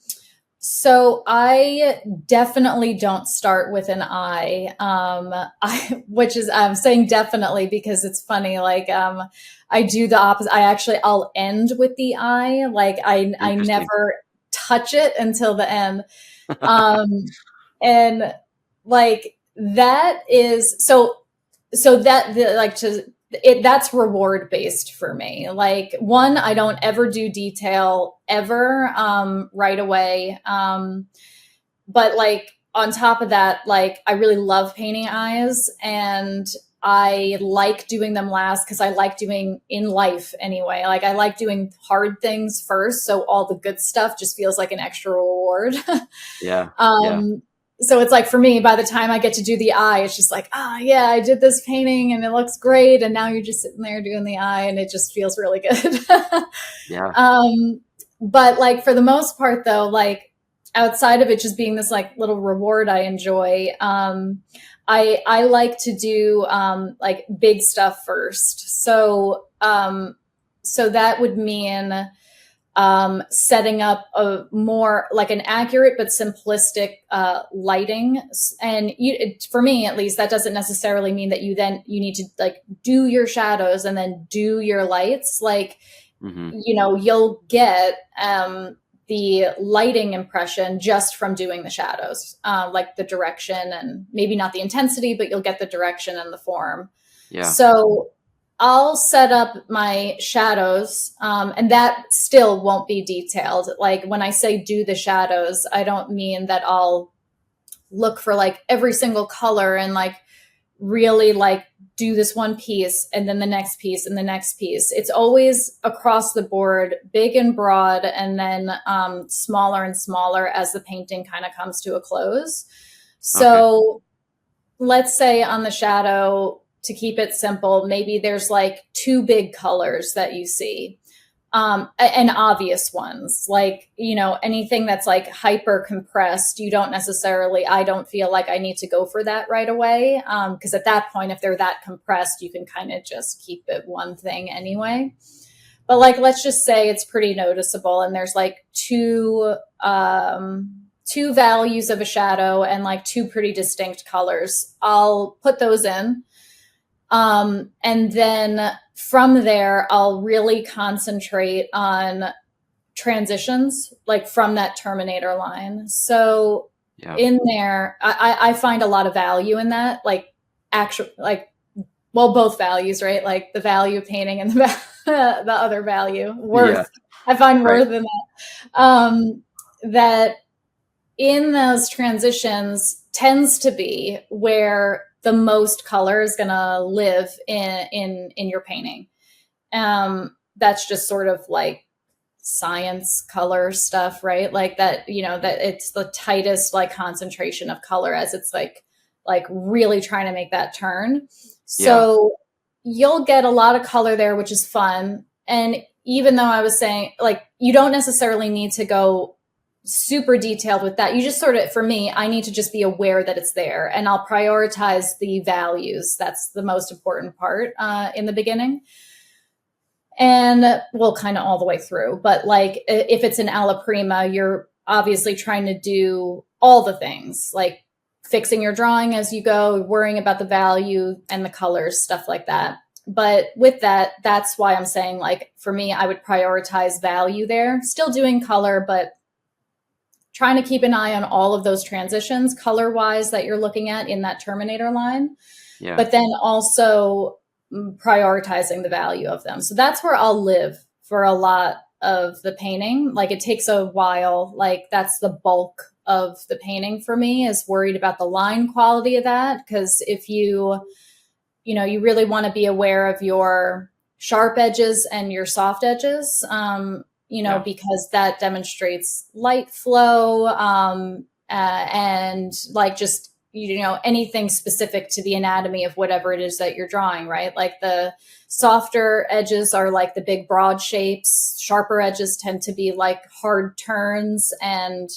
So I definitely don't start with an I, which is, I'm saying definitely because it's funny. Like, I do the opposite. I'll end with the I. Like, I Interesting. never touch it until the end. Um, and like that is so that the, like to it that's reward based for me. Like, one, I don't ever do detail ever right away, but like on top of that, like, I really love painting eyes, and I like doing them last because I like doing, in life anyway, like, I like doing hard things first, so all the good stuff just feels like an extra reward. Yeah. Yeah. um, so it's like, for me, by the time I get to do the eye, it's just like, yeah, I did this painting and it looks great, and now you're just sitting there doing the eye and it just feels really good. Yeah. um, but like, for the most part though, like, outside of it just being this like little reward I enjoy, I like to do like big stuff first. So that would mean setting up a more like an accurate but simplistic lighting. And for me, at least, that doesn't necessarily mean that you need to like do your shadows and then do your lights. Like, Hmm. you'll get the lighting impression just from doing the shadows, like the direction and maybe not the intensity, but you'll get the direction and the form. Yeah. So I'll set up my shadows, and that still won't be detailed. Like when I say do the shadows, I don't mean that I'll look for like every single color and like really like do this one piece and then the next piece and the next piece. It's always across the board, big and broad, and then smaller and smaller as the painting kind of comes to a close. So let's say on the shadow, to keep it simple, maybe there's like two big colors that you see. And obvious ones, like, you know, anything that's like hyper compressed, you don't necessarily, I don't feel like I need to go for that right away. Because at that point, if they're that compressed, you can kind of just keep it one thing anyway. But like, let's just say it's pretty noticeable and there's like two values of a shadow and like two pretty distinct colors. I'll put those in. And then from there, I'll really concentrate on transitions, like from that Terminator line. So in there, I find a lot of value in that, like actual, like, well, both values, right? Like the value of painting and the other value, worth. Yeah. I find worth in that. That in those transitions tends to be where the most color is going to live in your painting. That's just sort of like science color stuff, right? Like that, you know, that it's the tightest like concentration of color as it's like really trying to make that turn. So you'll get a lot of color there, which is fun. And even though I was saying like, you don't necessarily need to go super detailed with that. You just sort of, for me, I need to just be aware that it's there and I'll prioritize the values. That's the most important part in the beginning. And well, kind of all the way through. But like if it's an alla prima, you're obviously trying to do all the things like fixing your drawing as you go, worrying about the value and the colors, stuff like that. But with that, that's why I'm saying like, for me, I would prioritize value there, still doing color, but trying to keep an eye on all of those transitions color-wise that you're looking at in that Terminator line, but then also prioritizing the value of them. So that's where I'll live for a lot of the painting. Like it takes a while, like that's the bulk of the painting for me, is worried about the line quality of that. Because if you really want to be aware of your sharp edges and your soft edges, because that demonstrates light flow and like just, anything specific to the anatomy of whatever it is that you're drawing, right? Like the softer edges are like the big broad shapes. Sharper edges tend to be like hard turns, and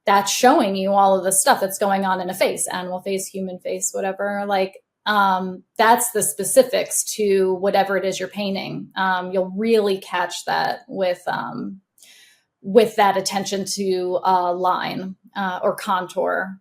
that's showing you all of the stuff that's going on in a face, animal face, human face, whatever. Like that's the specifics to whatever it is you're painting. You'll really catch that with that attention to line or contour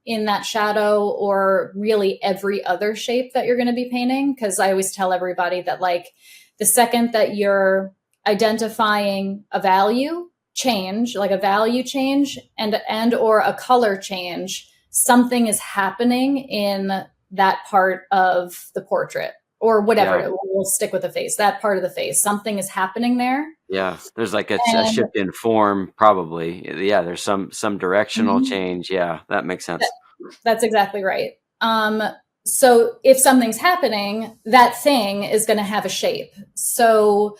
in that shadow, or really every other shape that you're going to be painting. Because I always tell everybody that like the second that you're identifying a value change, like a value change and or a color change, something is happening in that part of the portrait or whatever. We'll stick with the face, that part of the face, something is happening there. There's like a shift in form, probably. There's some directional change. That makes sense. That's exactly right. So if something's happening, that thing is going to have a shape. So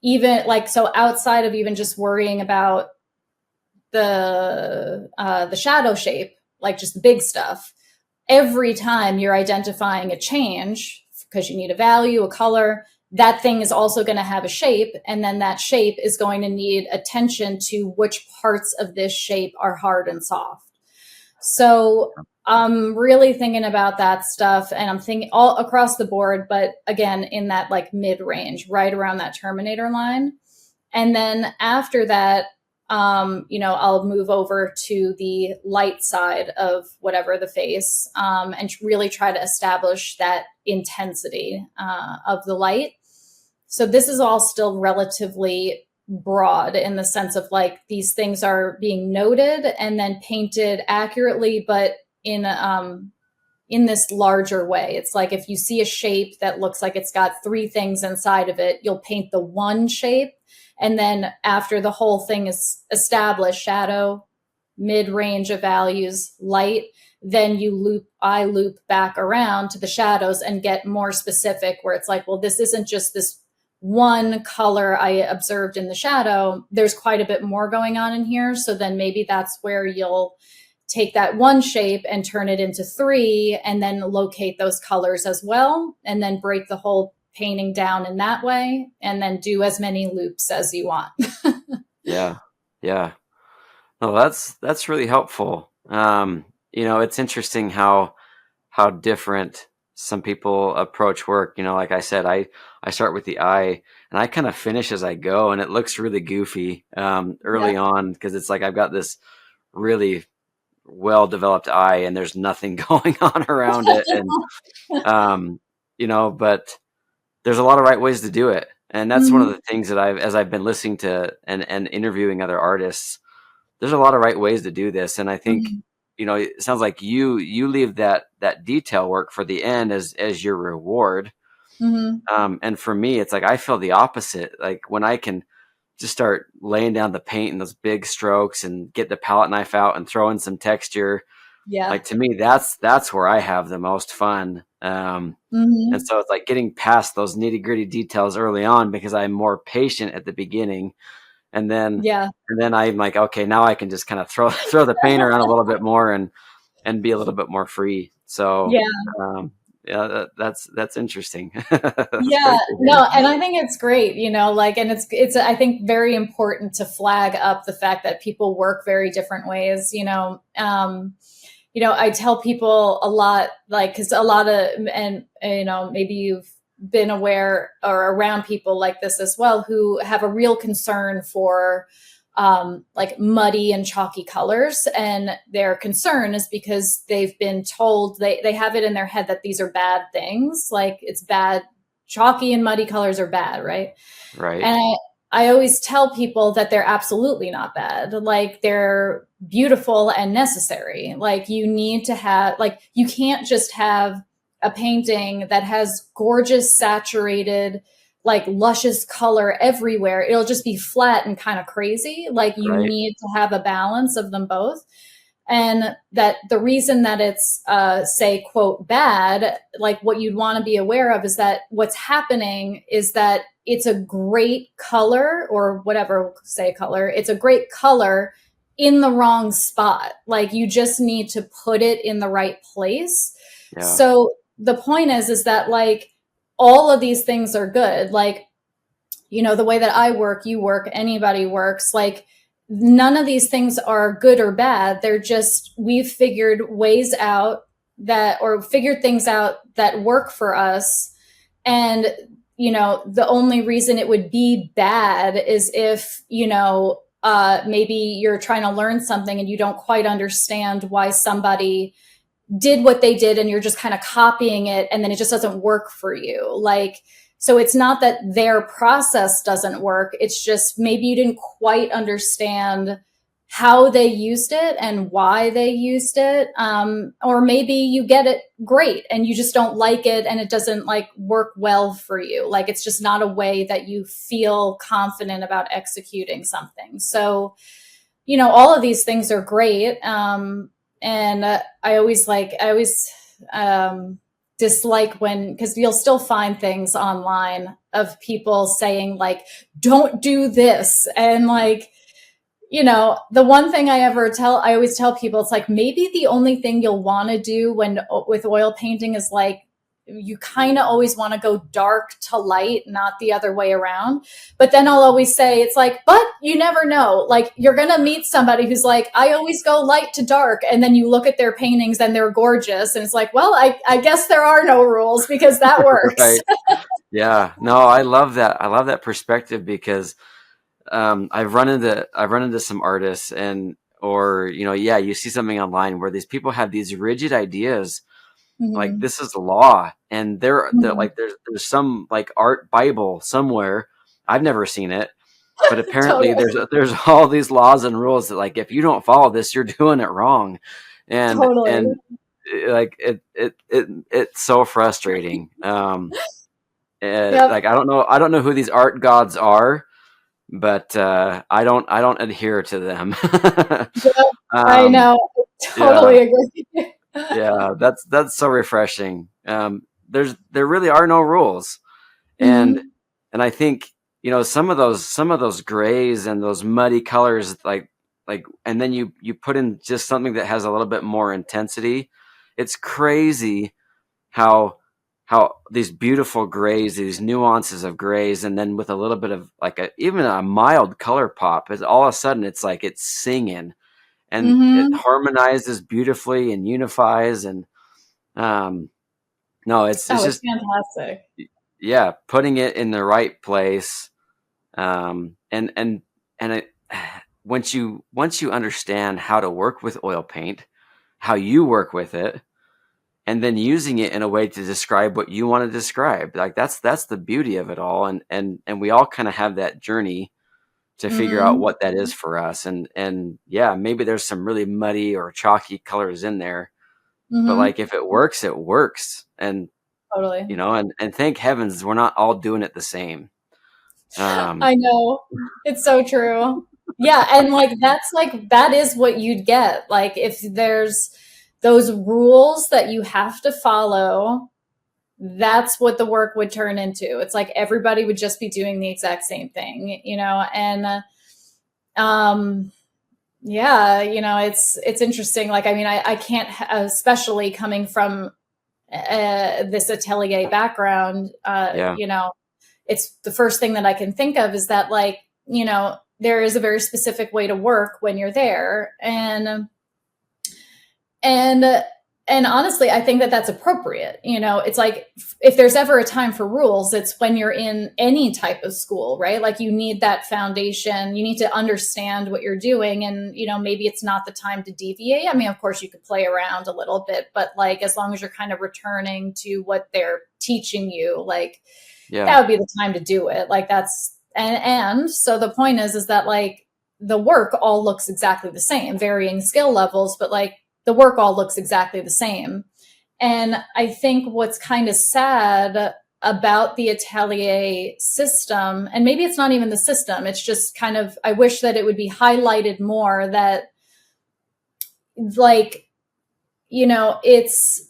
even like, so outside of even just worrying about the shadow shape, like just the big stuff, every time you're identifying a change, because you need a value, a color, that thing is also going to have a shape. And then that shape is going to need attention to which parts of this shape are hard and soft. So I'm really thinking about that stuff, and I'm thinking all across the board, but again, in that like mid-range, right around that Terminator line. And then after that, I'll move over to the light side of whatever the face, and really try to establish that intensity of the light. So this is all still relatively broad in the sense of like these things are being noted and then painted accurately, but in this larger way. It's like if you see a shape that looks like it's got three things inside of it, you'll paint the one shape. And then after the whole thing is established, shadow, mid range of values, light, then I loop back around to the shadows and get more specific where it's like, well, this isn't just this one color I observed in the shadow. There's quite a bit more going on in here. So then maybe that's where you'll take that one shape and turn it into three and then locate those colors as well. And then break the whole painting down in that way. And then do as many loops as you want. Yeah. Yeah. No, that's really helpful. It's interesting how different some people approach work. Like I said, I start with the eye and I kind of finish as I go, and it looks really goofy Yeah. early on because it's like I've got this really well developed eye and there's nothing going on around it, and but there's a lot of right ways to do it, and that's one of Mm-hmm. the things that as I've been listening to and interviewing other artists, there's a lot of right ways to do this. And I think, Mm-hmm. it sounds like you leave that detail work for the end as your reward. Mm-hmm. And for me, it's like I feel the opposite. Like when I can just start laying down the paint in those big strokes and get the palette knife out and throw in some texture, Yeah. like to me, that's where I have the most fun. And Mm-hmm. so it's like getting past those nitty gritty details early on because I'm more patient at the beginning, and then Yeah. I'm like, okay, now I can just kind of throw the paint around a little bit more and be a little bit more free. So Yeah. um, yeah, that's interesting. That's Yeah, great to no, hear. and I think it's great, like, and it's I think very important to flag up the fact that people work very different ways, I tell people a lot, like, because a lot of, and maybe you've been aware or around people like this as well who have a real concern for like muddy and chalky colors, and their concern is because they've been told they have it in their head that these are bad things, like it's bad, chalky and muddy colors are bad, right? Right, And I always tell people that they're absolutely not bad. Like they're beautiful and necessary. Like you need to have, like, you can't just have a painting that has gorgeous, saturated, like luscious color everywhere. It'll just be flat and kind of crazy. Like you right, need to have a balance of them both. And that the reason that it's say quote bad, like what you'd want to be aware of is that what's happening is that it's a great color, or whatever, say color, it's a great color in the wrong spot. Like you just need to put it in the right place. yeah, So the point is that like all of these things are good. Like, the way that I work, you work, anybody works, like none of these things are good or bad. They're just, we've figured ways out that, or figured things out that work for us. And, the only reason it would be bad is if, maybe you're trying to learn something and you don't quite understand why somebody did what they did and you're just kind of copying it and then it just doesn't work for you. Like, so it's not that their process doesn't work. It's just maybe you didn't quite understand how they used it and why they used it. Or maybe you get it great and you just don't like it and it doesn't like work well for you. Like it's just not a way that you feel confident about executing something. So, all of these things are great. And I always dislike when, because you'll still find things online of people saying like, don't do this. And like, the one thing I always tell people, it's like maybe the only thing you'll want to do when with oil painting is like, you kind of always want to go dark to light, not the other way around. But then I'll always say, it's like, but you never know. Like you're going to meet somebody who's like, I always go light to dark. And then you look at their paintings and they're gorgeous. And it's like, well, I guess there are no rules because that works. right. Yeah, no, I love that. I love that perspective because I've run into some artists, and or yeah, you see something online where these people have these rigid ideas like Mm-hmm. this is the law, and they're Mm-hmm. like there's some like art bible somewhere. I've never seen it, but apparently Totally. there's all these laws and rules that, like, if you don't follow this, you're doing it wrong. Totally. And like it's so frustrating. Yep. Like, I don't know who these art gods are, but I don't adhere to them. Yep. I um know. yeah, Totally agree. yeah, that's so refreshing. There really are no rules. and Hmm. and I think, some of those grays and those muddy colors, and then you put in just something that has a little bit more intensity. It's crazy how these beautiful grays, these nuances of grays, and then with a little bit of, like, even a mild color pop, is all of a sudden it's like it's singing, and it Hmm. harmonizes beautifully and unifies. And um no, it's Oh, it's just, fantastic. yeah, putting it in the right place. And it, once you understand how to work with oil paint, how you work with it, and then using it in a way to describe what you want to describe, like, that's the beauty of it all. And we all kind of have that journey to figure out Hmm. what that is for us. And yeah, maybe there's some really muddy or chalky colors in there, but, Hmm. like, if it works, it works. And Totally. and thank heavens we're not all doing it the same. um I know. It's so true. Yeah, and that is what you'd get. Like if there's those rules that you have to follow, that's what the work would turn into. It's like everybody would just be doing the exact same thing, and um yeah, it's interesting. Like, I mean, I can't, especially coming from this atelier background, yeah, it's the first thing that I can think of is that, like, there is a very specific way to work when you're there. And and honestly, I think that that's appropriate. It's like, if there's ever a time for rules, it's when you're in any type of school, right? Like, you need that foundation, you need to understand what you're doing, and maybe it's not the time to deviate. I mean, of course you could play around a little bit, but, like, as long as you're kind of returning to what they're teaching you, like, yeah, that would be the time to do it. Like, that's and so the point is that, like, the work all looks exactly the same, varying skill levels, but, like, the work all looks exactly the same. And I think what's kind of sad about the atelier system, and maybe it's not even the system, it's just kind of, I wish that it would be highlighted more that, like, it's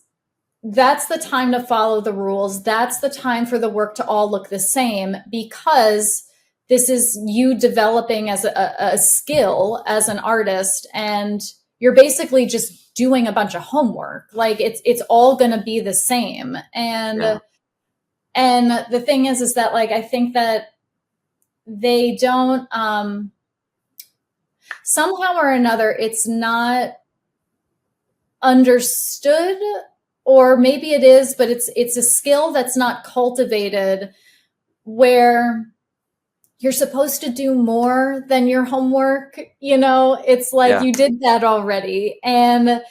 that's the time to follow the rules. That's the time for the work to all look the same, because this is you developing as a skill as an artist, and you're basically just doing a bunch of homework. Like, it's all going to be the same. yeah, And the thing is that, like, I think that they don't, somehow or another, it's not understood, or maybe it is, but it's a skill that's not cultivated, where you're supposed to do more than your homework. It's like, yeah, you did that already, and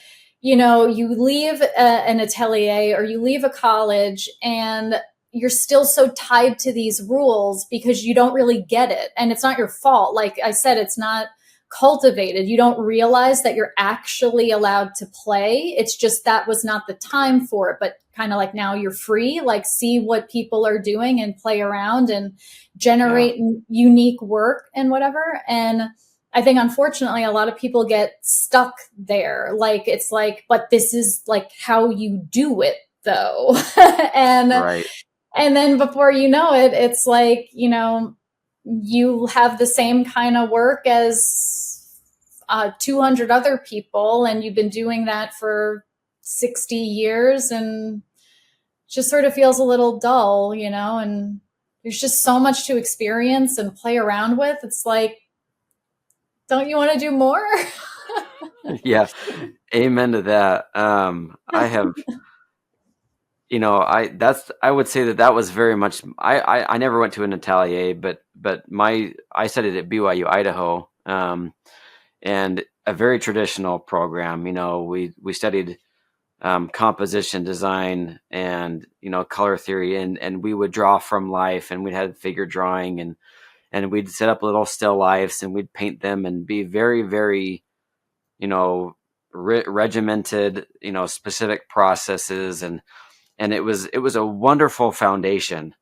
you leave an atelier, or you leave a college, and you're still so tied to these rules because you don't really get it, and it's not your fault. Like I said, it's not cultivated. You don't realize that you're actually allowed to play. It's just that was not the time for it. But kind of like, now you're free, like, see what people are doing and play around and yeah, generate unique work and whatever. And I think, unfortunately, a lot of people get stuck there. Like, it's like, but this is, like, how you do it, though. and right, and then before you know it, it's like, you have the same kind of work as 200 other people, and you've been doing that for 60 years, and just sort of feels a little dull, and there's just so much to experience and play around with. It's like, don't you want to do more? yeah, amen to that. I have, I would say that was very much, I never went to an atelier, but I studied at BYU Idaho, and a very traditional program. We studied composition design and color theory, and we would draw from life, and we had figure drawing, and we'd set up little still lifes and we'd paint them and be very, very, you know, regimented, you know, specific processes. And it was a wonderful foundation,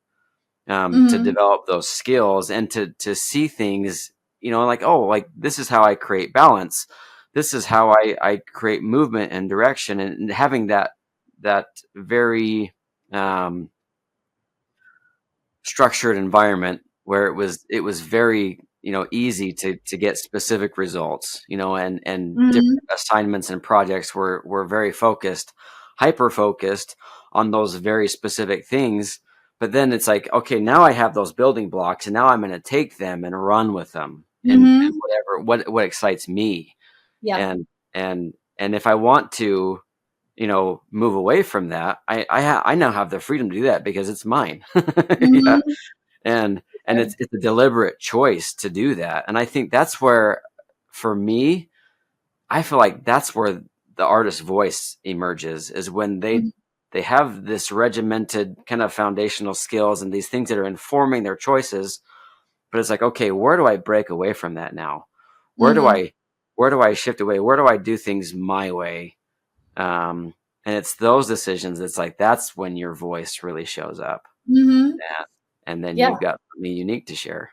to Mm-hmm. develop those skills and to see things, you know, like, oh, like this is how I create balance. This is how I create movement and direction, and having that very, um, structured environment where it was very, you know, easy to get specific results, you know, and different Mm-hmm. assignments and projects were very focused, hyper focused on those very specific things. But then it's like, okay, now I have those building blocks, and now I'm going to take them and run with them, and Mm-hmm. whatever what excites me. Yep. And and and if I want to, you know, move away from that, I now have the freedom to do that because it's mine. Yeah. Mm-hmm. And it's a deliberate choice to do that. And I think that's where, for me, I feel like that's where the artist's voice emerges, is when they have this regimented kind of foundational skills and these things that are informing their choices. But it's like, okay, where do I break away from that now? Where do Mm-hmm. I where do I shift away? Where do I do things my way? And it's those decisions. It's like, that's when your voice really shows up. Mm-hmm. Yeah. And then Yeah. you've got something unique to share.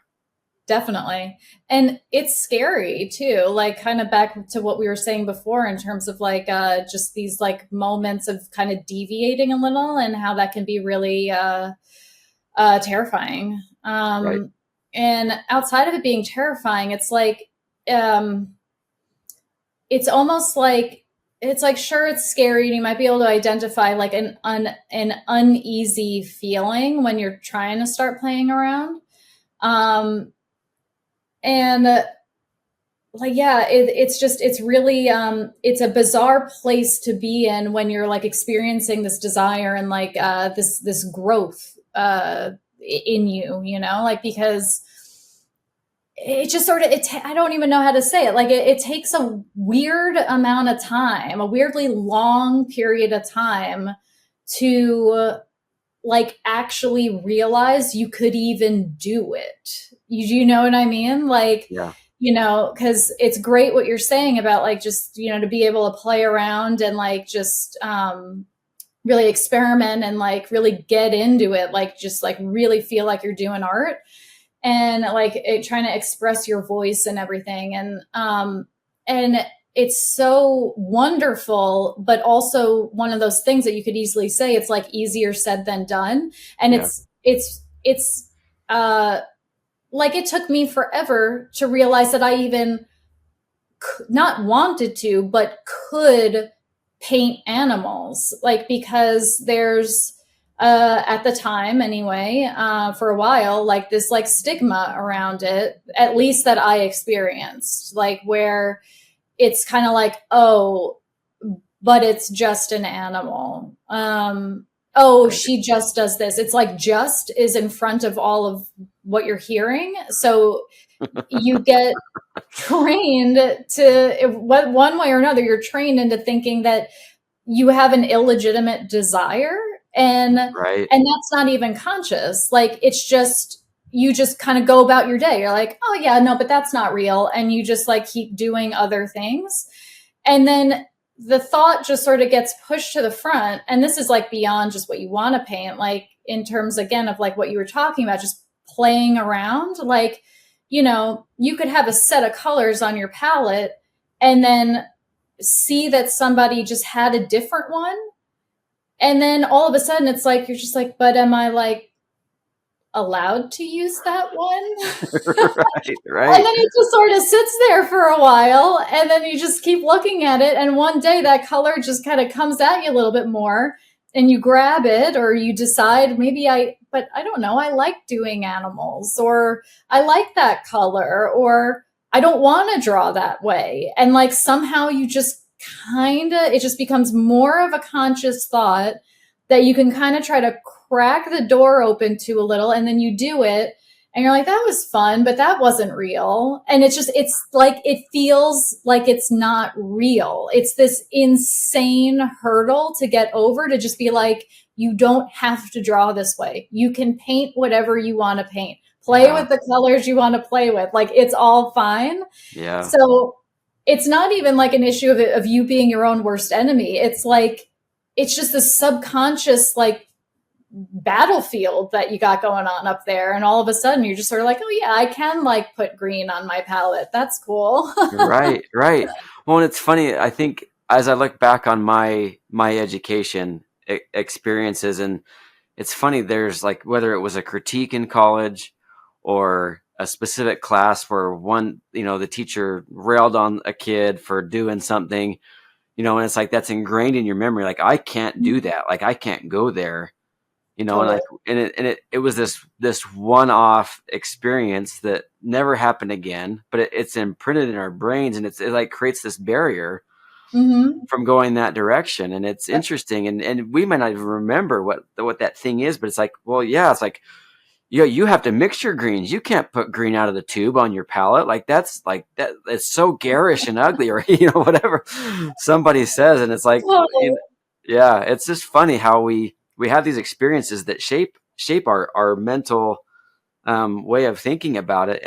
Definitely. And it's scary too, like kind of back to what we were saying before in terms of like just these like moments of kind of deviating a little and how that can be really terrifying. Right. And outside of it being terrifying, um, it's almost like it's like sure it's scary and you might be able to identify like an uneasy feeling when you're trying to start playing around. Um, and like yeah it's just it's really it's a bizarre place to be in when you're like experiencing this desire and like this growth in you, you know, like because it just sort of I don't even know how to say it, like it takes a weird amount of time, a weirdly long period of time to like actually realize you could even do it. You know what I mean? Like, Yeah. you know, because it's great what you're saying about like just, you know, to be able to play around and like just really experiment and like really get into it, like just like really feel like you're doing art and like trying to express your voice and everything. And it's so wonderful, but also one of those things that you could easily say it's like easier said than done. And Yeah. it's uh like it took me forever to realize that I even not wanted to, but could paint animals, like because there's at the time anyway, for a while, like this like stigma around it, at least that I experienced, like where it's kind of like, oh, but it's just an animal. Oh, Right. she just does this. It's like just is in front of all of what you're hearing. So you get trained to one way or another, you're trained into thinking that you have an illegitimate desire, Right. and that's not even conscious, like it's just you just kind of go about your day, you're like, oh yeah, no, but that's not real, and you just like keep doing other things, and then the thought just sort of gets pushed to the front, and this is like beyond just what you want to paint, like in terms again of like what you were talking about, just playing around, like, you know, you could have a set of colors on your palette and then see that somebody just had a different one, and then all of a sudden it's like you're just like, but am I like allowed to use that one? Right. And Right. then it just sort of sits there for a while, and then you just keep looking at it, and one day that color just kind of comes at you a little bit more, and you grab it, or you decide maybe but I don't know, I like doing animals, or I like that color, or I don't want to draw that way. And like somehow you just kind of, it just becomes more of a conscious thought that you can kind of try to crack the door open to a little, and then you do it and you're like, that was fun, but that wasn't real. And it's just, it's like, it feels like it's not real. It's this insane hurdle to get over, to just be like, you don't have to draw this way. You can paint whatever you want to paint. Play Yeah. with the colors you want to play with. Like, it's all fine. Yeah. So it's not even like an issue of you being your own worst enemy. It's like, it's just the subconscious, like, battlefield that you got going on up there. And all of a sudden you're just sort of like, oh yeah, I can like put green on my palette. That's cool. Right, right. Well, and it's funny. I think as I look back on my education experiences, and it's funny. There's like whether it was a critique in college or a specific class where one, the teacher railed on a kid for doing something, and it's like that's ingrained in your memory. Like I can't do that. Like I can't go there. And Totally. like and it was this one-off experience that never happened again, but it's imprinted in our brains, and it like creates this barrier Mm-hmm. from going that direction. And it's Yep. interesting, and we might not even remember what that thing is, but it's like, well, yeah, it's like, you have to mix your greens. You can't put green out of the tube on your palette. Like that's like that. It's so garish and ugly, or whatever somebody says, and it's like, Totally. yeah, it's just funny how we have these experiences that shape our mental way of thinking about it,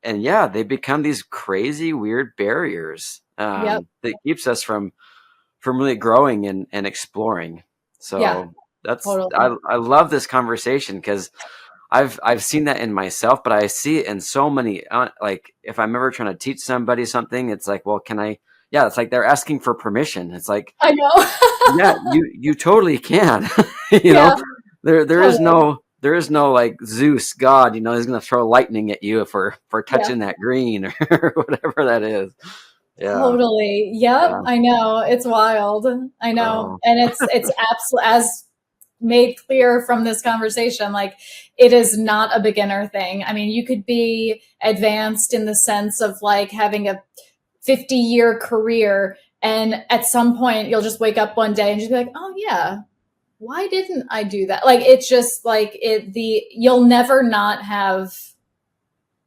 and yeah, they become these crazy weird barriers Yep. that keeps us from really growing and exploring. Yeah. So that's Totally. I love this conversation because I've seen that in myself, but I see it in so many. Like if I'm ever trying to teach somebody something, it's like, well, can I? Yeah, it's like they're asking for permission. It's like, I yeah, know. you totally can. you know, Yeah. Totally. there is no like Zeus God. He's gonna throw lightning at you for Yeah. touching that green or whatever that is. Yeah, Totally. Yep. yeah. I know. It's wild. I know. Oh, And it's absolutely, as made clear from this conversation, like, it is not a beginner thing. I mean, you could be advanced in the sense of like having a 50-year career, and at some point you'll just wake up one day and just be like, oh yeah, why didn't I do that? Like, it's just like you'll never not have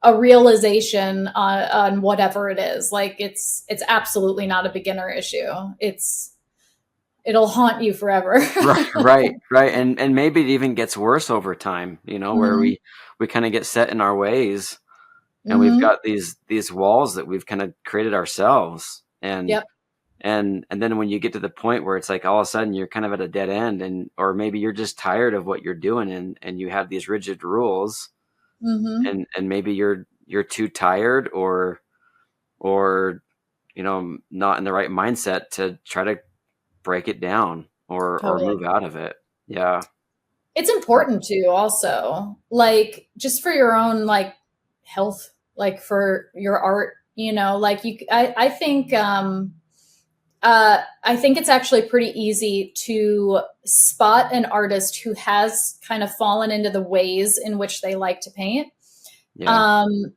a realization on whatever it is. Like, it's absolutely not a beginner issue. It'll haunt you forever. right, right, right. And maybe it even gets worse over time. Where Mm-hmm. we kind of get set in our ways, and we've Mm-hmm. got these walls that we've kind of created ourselves, and Yep. and then when you get to the point where it's like all of a sudden you're kind of at a dead end, and or maybe you're just tired of what you're doing, and you have these rigid rules, Mm-hmm. and maybe you're too tired, or not in the right mindset to try to break it down or Totally. move out of it. Yeah. It's important too, also, like, just for your own like health, like for your art, like, I think it's actually pretty easy to spot an artist who has kind of fallen into the ways in which they like to paint. Yeah. Um,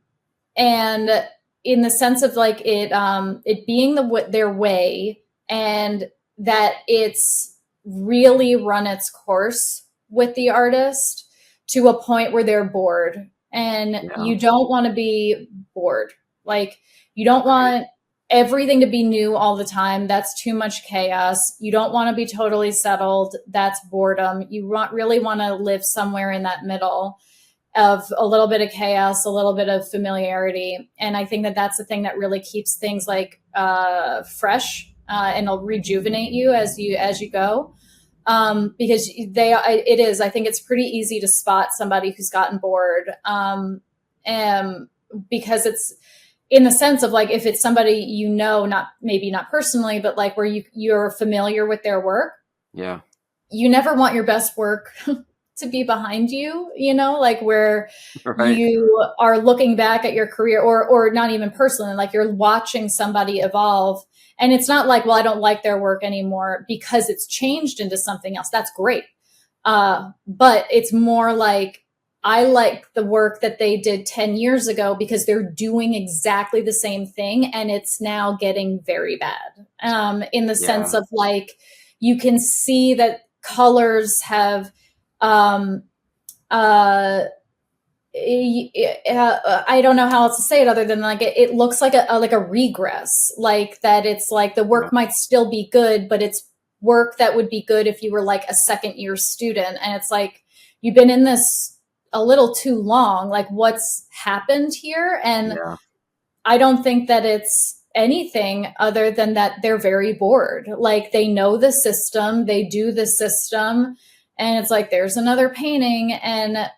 and in the sense of like it being their way, and that it's really run its course with the artist to a point where they're bored, and Yeah. you don't want to be bored. Like, you don't Right. want everything to be new all the time. That's too much chaos. You don't want to be totally settled. That's boredom. Really want to live somewhere in that middle of a little bit of chaos, a little bit of familiarity. And I think that that's the thing that really keeps things like fresh, and it'll rejuvenate you as you go. Because it is, I think it's pretty easy to spot somebody who's gotten bored. And because it's in the sense of like, if it's somebody, not maybe not personally, but like where you're familiar with their work, Yeah. you never want your best work to be behind you, like where Right. you are looking back at your career, or not even personally, like you're watching somebody evolve, and it's not like, well, I don't like their work anymore because it's changed into something else. That's great. But it's more like, I like the work that they did 10 years ago because they're doing exactly the same thing and it's now getting very bad. In the sense Yeah. of like, you can see that colors have, um, uh, I don't know how else to say it other than like, it looks like a regress, like that. It's like the Yeah. work might still be good, but it's work that would be good if you were like a second year student. And it's like, you've been in this a little too long, like what's happened here. And Yeah. I don't think that it's anything other than that they're very bored. Like they know the system, they do the system, and it's like there's another painting, and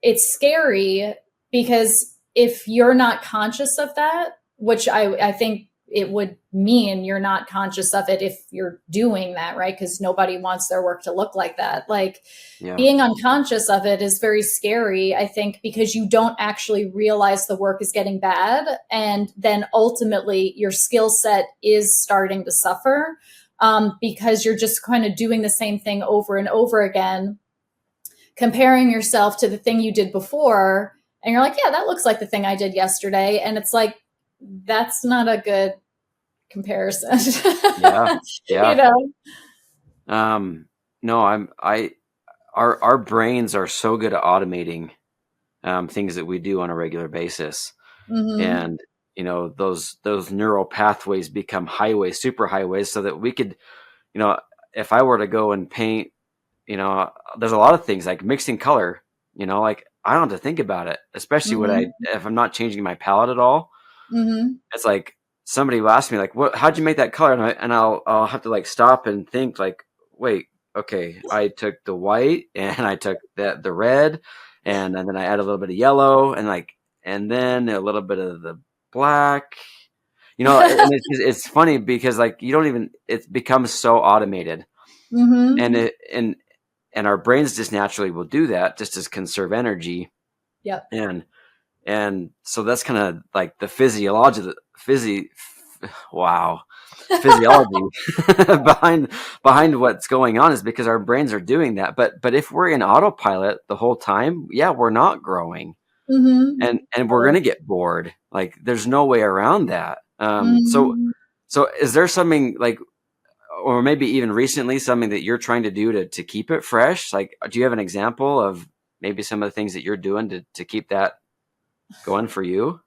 it's scary because if you're not conscious of that, which I think it would mean you're not conscious of it if you're doing that, right? Because nobody wants their work to look like that. Like Yeah. being unconscious of it is very scary, I think, because you don't actually realize the work is getting bad. And then ultimately, your skill set is starting to suffer because you're just kind of doing the same thing over and over again, comparing yourself to the thing you did before. And you're like, yeah, that looks like the thing I did yesterday. And it's like, that's not a good comparison. Yeah. You Yeah. know? No, our brains are so good at automating things that we do on a regular basis. Mm-hmm. And, those neural pathways become highways, super highways, so that we could, you know, if I were to go and paint, there's a lot of things like mixing color, like I don't have to think about it, especially Mm-hmm. if I'm not changing my palette at all. Mm-hmm. It's like somebody will ask me like, how'd you make that color? And I'll have to like stop and think like, wait, okay, I took the white and I took the red and then I add a little bit of yellow and then a little bit of the black, and it's funny because like you don't even, it becomes so automated and Mm-hmm. and our brains just naturally will do that just to conserve energy. Yep. And so that's kind of like the wow, physiology behind what's going on is because our brains are doing that. But if we're in autopilot the whole time, yeah, we're not growing, Mm-hmm. and we're gonna get bored. Like there's no way around that. Mm-hmm. So is there something like, or maybe even recently, something that you're trying to do to keep it fresh? Like, do you have an example of maybe some of the things that you're doing to keep that going for you?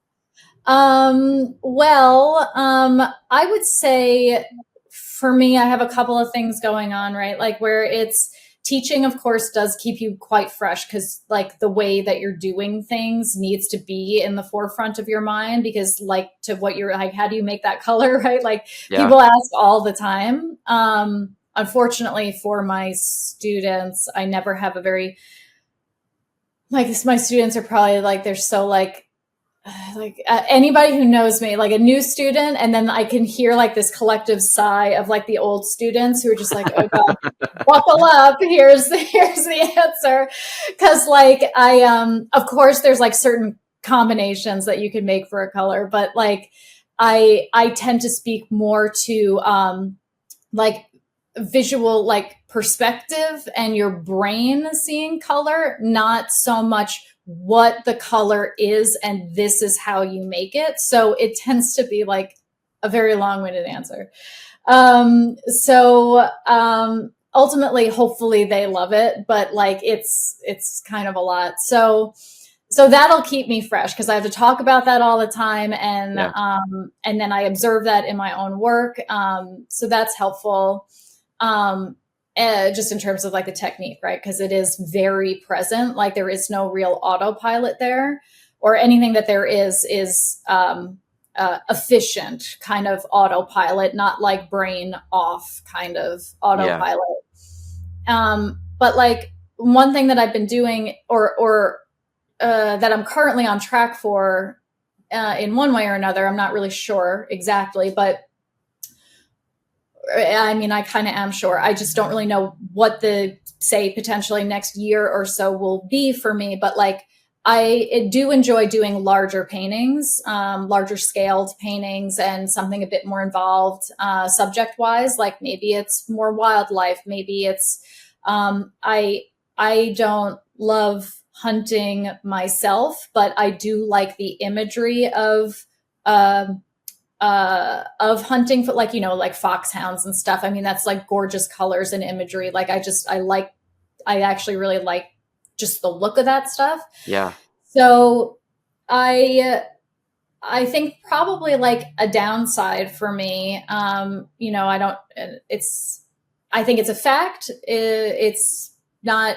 Well, I would say for me, I have a couple of things going on, right? Like where it's teaching, of course, does keep you quite fresh because like the way that you're doing things needs to be in the forefront of your mind because like to what you're like, how do you make that color, right? Like Yeah. people ask all the time. Unfortunately for my students, I never have a very like my students are probably like they're so like anybody who knows me, like a new student, and then I can hear like this collective sigh of like the old students who are just like, oh god, buckle up. Here's the answer, because like of course there's like certain combinations that you can make for a color, but like I tend to speak more to like visual like perspective and your brain seeing color, not so much what the color is and this is how you make it. So it tends to be like a very long-winded answer. Ultimately, hopefully they love it, but like it's kind of a lot. So that'll keep me fresh because I have to talk about that all the time, Yeah. and then I observe that in my own work. So that's helpful, just in terms of like the technique, right? Because it is very present. Like there is no real autopilot there, or anything that there is efficient kind of autopilot, not like brain off kind of Yeah. autopilot. But like one thing that I've been doing, or that I'm currently on track for in one way or another. I'm not really sure exactly, but I mean, I kind of am sure. I just don't really know what the, say, potentially next year or so will be for me. But like, I do enjoy doing larger paintings, larger scaled paintings, and something a bit more involved subject wise. Like maybe it's more wildlife. Maybe it's I don't love hunting myself, but I do like the imagery of hunting for like like foxhounds and stuff. I mean that's like gorgeous colors and imagery. Like I actually really like just the look of that stuff. Yeah. So I think probably like a downside for me, I don't, it's, I think it's a fact. It's not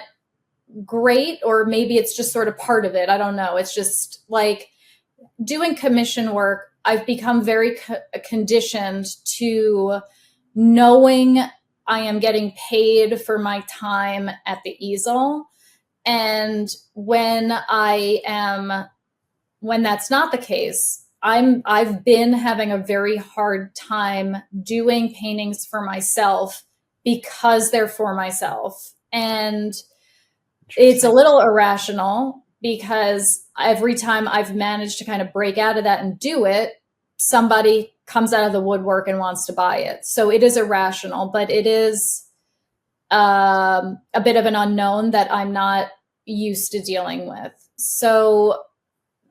great, or maybe it's just sort of part of it. I don't know. It's just like doing commission work. I've become very conditioned to knowing I am getting paid for my time at the easel. And when that's not the case, I've been having a very hard time doing paintings for myself because they're for myself. And it's a little irrational because every time I've managed to kind of break out of that and do it, somebody comes out of the woodwork and wants to buy it. So it is irrational, but it is a bit of an unknown that I'm not used to dealing with. So,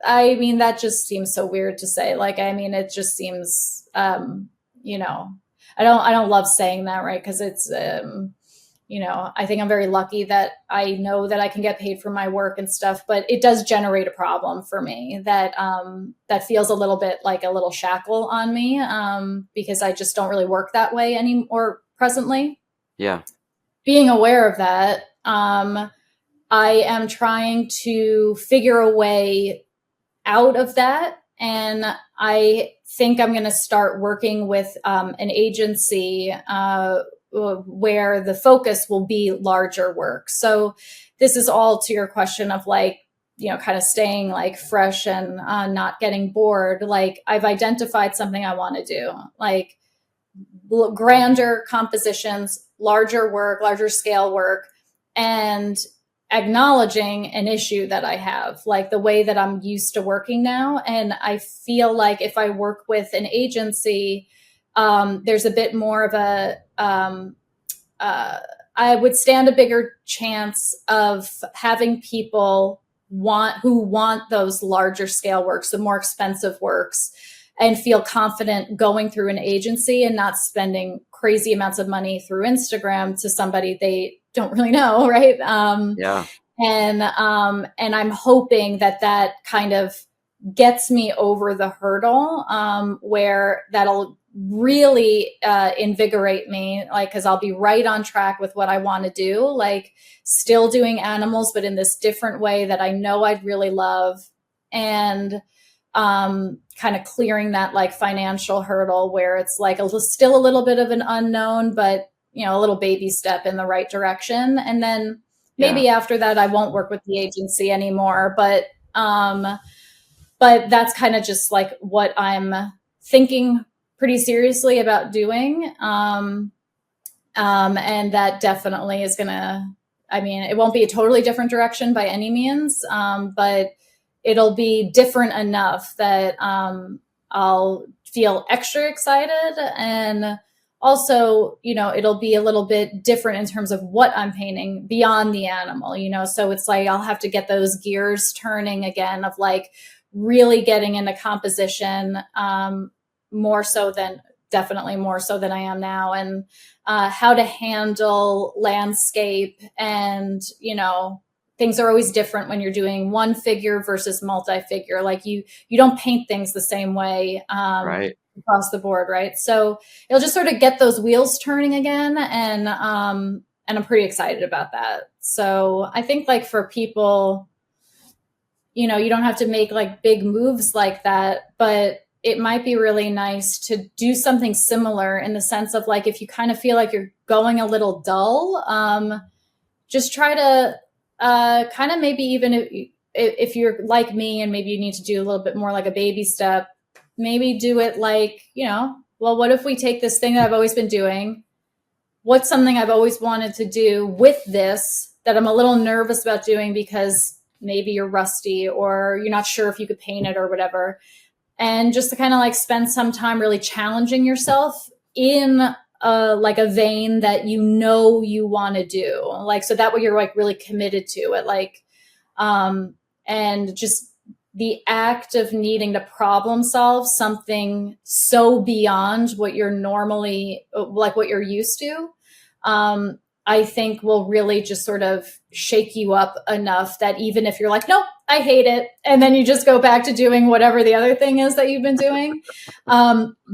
I mean, that just seems so weird to say. Like, I mean, it just seems, you know, I don't love saying that, right? Because it's, you know, I think I'm very lucky that I know that I can get paid for my work and stuff, but it does generate a problem for me that that feels a little bit like a little shackle on me, because I just don't really work that way anymore presently. Yeah. Being aware of that, I am trying to figure a way out of that. And I think I'm going to start working with an agency where the focus will be larger work. So this is all to your question of like, you know, kind of staying like fresh and not getting bored. Like I've identified something I want to do, like grander compositions, larger work, larger scale work, and acknowledging an issue that I have, like the way that I'm used to working now. And I feel like if I work with an agency, there's a bit more of a, I would stand a bigger chance of having people who want those larger scale works, the more expensive works, and feel confident going through an agency and not spending crazy amounts of money through Instagram to somebody they don't really know, right? Yeah. And I'm hoping that kind of gets me over the hurdle, where that'll really invigorate me, like, because I'll be right on track with what I want to do, like still doing animals, but in this different way that I know I'd really love, and kind of clearing that like financial hurdle where it's like still a little bit of an unknown, but you know, a little baby step in the right direction. And then maybe after that, I won't work with the agency anymore, but that's kind of just like what I'm thinking pretty seriously about doing. And that definitely is gonna, I mean, it won't be a totally different direction by any means, but it'll be different enough that I'll feel extra excited. And also, you know, it'll be a little bit different in terms of what I'm painting beyond the animal, you know, so it's like I'll have to get those gears turning again of like really getting into composition, definitely more so than I am now, and how to handle landscape. And, you know, things are always different when you're doing one figure versus multi-figure. Like you don't paint things the same way Right. across the board, right? So it'll just sort of get those wheels turning again, and I'm pretty excited about that. So I think like for people, you know, you don't have to make like big moves like that, but it might be really nice to do something similar in the sense of like, if you kind of feel like you're going a little dull, just try to kind of maybe even if you're like me and maybe you need to do a little bit more like a baby step, maybe do it like, you know, well, what if we take this thing that I've always been doing? What's something I've always wanted to do with this that I'm a little nervous about doing because maybe you're rusty or you're not sure if you could paint it or whatever. And just to kind of like spend some time really challenging yourself in like a vein that you know you want to do. Like, so that way you're like really committed to it. Like, and just the act of needing to problem solve something so beyond what you're normally, like what you're used to, I think will really just sort of shake you up enough that even if you're like, nope, I hate it, and then you just go back to doing whatever the other thing is that you've been doing,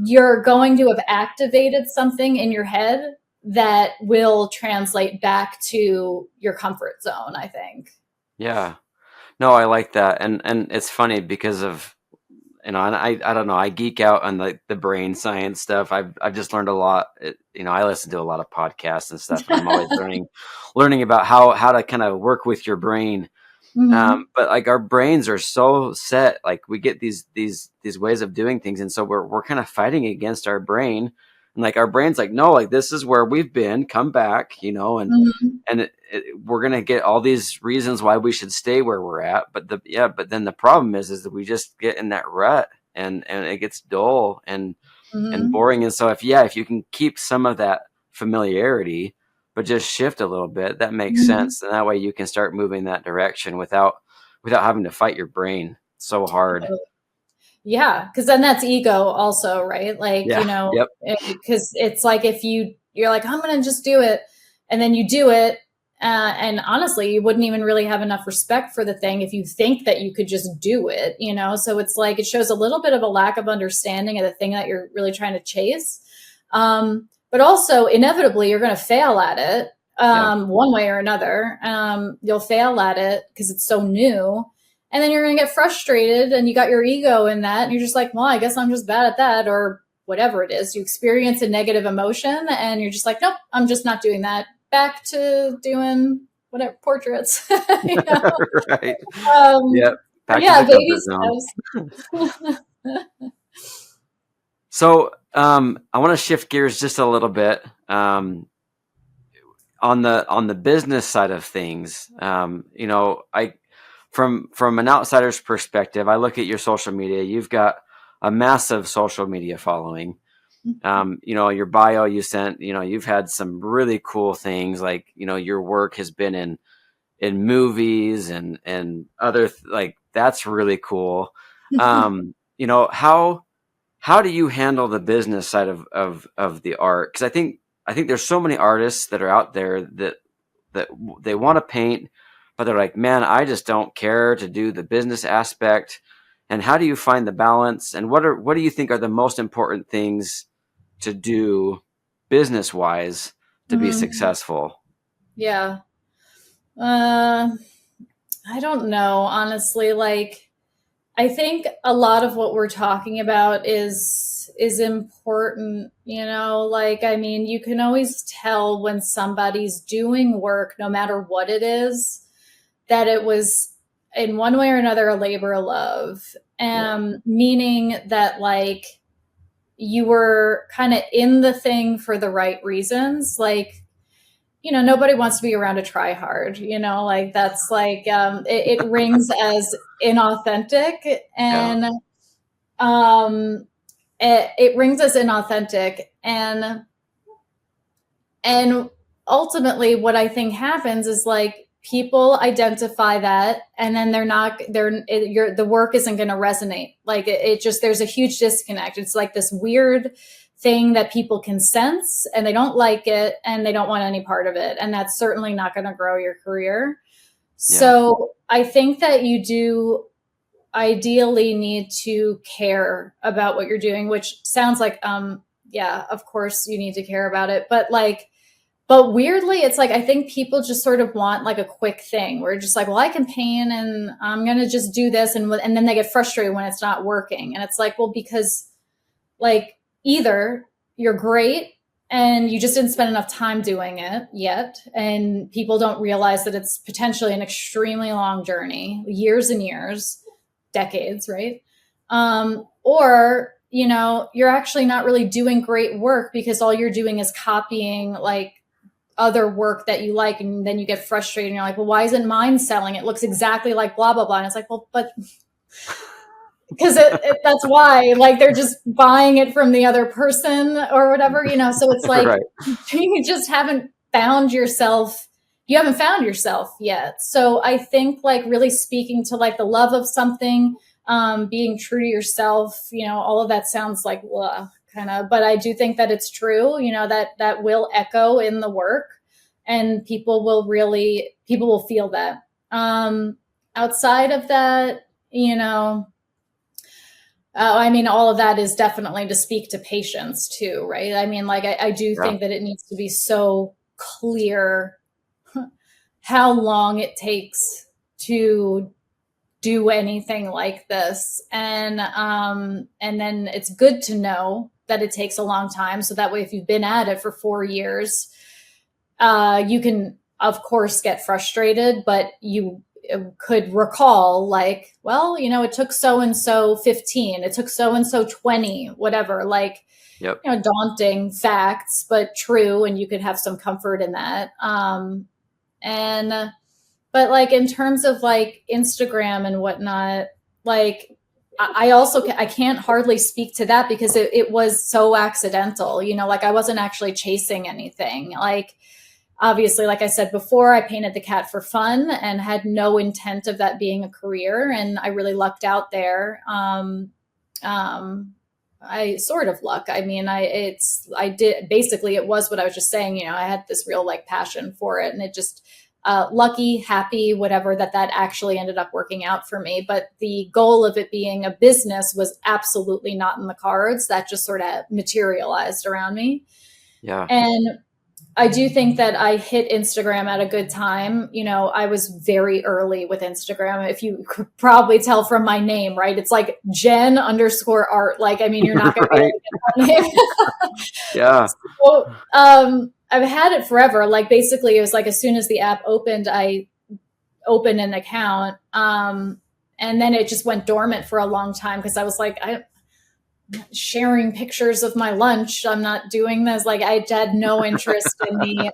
you're going to have activated something in your head that will translate back to your comfort zone, I think. Yeah. No, I like that. And it's funny because of, and I don't know, I geek out on the brain science stuff. I've just learned a lot. I listen to a lot of podcasts and stuff, and I'm always learning about how to kind of work with your brain. Mm-hmm. But like our brains are so set, like we get these ways of doing things, and so we're kind of fighting against our brain, and like our brain's like, no, like this is where we've been, come back, and Mm-hmm. we're gonna get all these reasons why we should stay where we're at. But then the problem is that we just get in that rut, and it gets dull and Mm-hmm. boring. And so if you can keep some of that familiarity, but just shift a little bit, that makes Mm-hmm. sense. And that way you can start moving that direction without having to fight your brain so hard. Yeah, because then that's ego also, right? Like, Yeah. Yep. because it's like if you're like, I'm gonna just do it, and then you do it, and honestly, you wouldn't even really have enough respect for the thing if you think that you could just do it. So it's like it shows a little bit of a lack of understanding of the thing that you're really trying to chase. But also, inevitably, you're going to fail at it Yeah. one way or another. You'll fail at it because it's so new, and then you're going to get frustrated, and you got your ego in that, and you're just like, well, I guess I'm just bad at that, or whatever it is. You experience a negative emotion, and you're just like, nope, I'm just not doing that. Back to doing whatever portraits. you know? Right. um, Yep. Back to yeah, the baby comfort zone. steps. So I want to shift gears just a little bit. On the business side of things, I from an outsider's perspective, I look at your social media. You've got a massive social media following. Your bio you sent, you've had some really cool things, like, your work has been in movies and other like that's really cool. How do you handle the business side of the art? Because I think there's so many artists that are out there that they want to paint, but they're like, man, I just don't care to do the business aspect. And how do you find the balance? And what do you think are the most important things to do business wise to be Mhm. successful? Yeah. Uh, I don't know, honestly. Like, I think a lot of what we're talking about is important, like I mean, you can always tell when somebody's doing work, no matter what it is, that it was in one way or another a labor of love. Yeah. Meaning that like you were kind of in the thing for the right reasons. Like, nobody wants to be around a try hard, like that's like it rings as inauthentic, Yeah. and it rings as inauthentic, and ultimately what I think happens is like people identify that, and then the work isn't going to resonate. Like it just, there's a huge disconnect. It's like this weird thing that people can sense, and they don't like it, and they don't want any part of it, and that's certainly not going to grow your career. Yeah. So I think that you do ideally need to care about what you're doing, which sounds like yeah, of course you need to care about it, but weirdly, it's like I think people just sort of want like a quick thing where just like, well, I can paint and I'm gonna just do this, and then they get frustrated when it's not working, and it's like, well, because like either you're great and you just didn't spend enough time doing it yet, and people don't realize that it's potentially an extremely long journey, years and years, decades, right? Or you're actually not really doing great work because all you're doing is copying like other work that you like, and then you get frustrated and you're like, well, why isn't mine selling? It looks exactly like blah blah blah. And it's like, well, but because that's why, like, they're just buying it from the other person or whatever. So it's like Right. you just haven't found yourself. You haven't found yourself yet. So I think like really speaking to like the love of something, being true to yourself, all of that sounds like kind of, but I do think that it's true, that will echo in the work, and people will feel that. Outside of that, I mean, all of that is definitely to speak to patients too, right? I mean, like, I do Yeah. think that it needs to be so clear how long it takes to do anything like this. And then it's good to know that it takes a long time. So that way, if you've been at it for 4 years, you can, of course, get frustrated, but you could recall, like, well, it took so and so 15, it took so and so 20, whatever, like, Yep. daunting facts, but true. And you could have some comfort in that. And, but like in terms of like Instagram and whatnot, like I also I can't hardly speak to that because it was so accidental. Like I wasn't actually chasing anything. Like obviously, like I said before, I painted the cat for fun and had no intent of that being a career, and I really lucked out there. I sort of luck. I mean, I did basically, it was what I was just saying. I had this real like passion for it, and it just lucky, happy, whatever, that actually ended up working out for me. But the goal of it being a business was absolutely not in the cards. That just sort of materialized around me. Yeah. And I do think that I hit Instagram at a good time. I was very early with Instagram. If you could probably tell from my name, right? It's like Jen_art. Like, I mean, you're not going to be able Right. to get my name. Yeah. So, I've had it forever. Like, basically, it was like as soon as the app opened, I opened an account. And then it just went dormant for a long time because I was like, I'm sharing pictures of my lunch. I'm not doing this. Like, I had no interest in the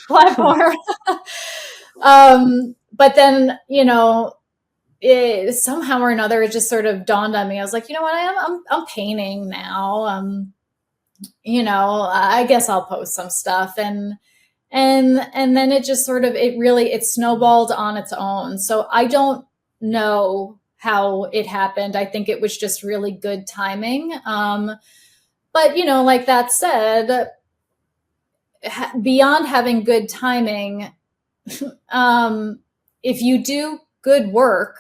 platform. But then, somehow or another, it just sort of dawned on me. I was like, you know what? I'm painting now. I guess I'll post some stuff. And then it just sort of, it snowballed on its own. So I don't know how it happened. I think it was just really good timing. But like that said, beyond having good timing, if you do good work,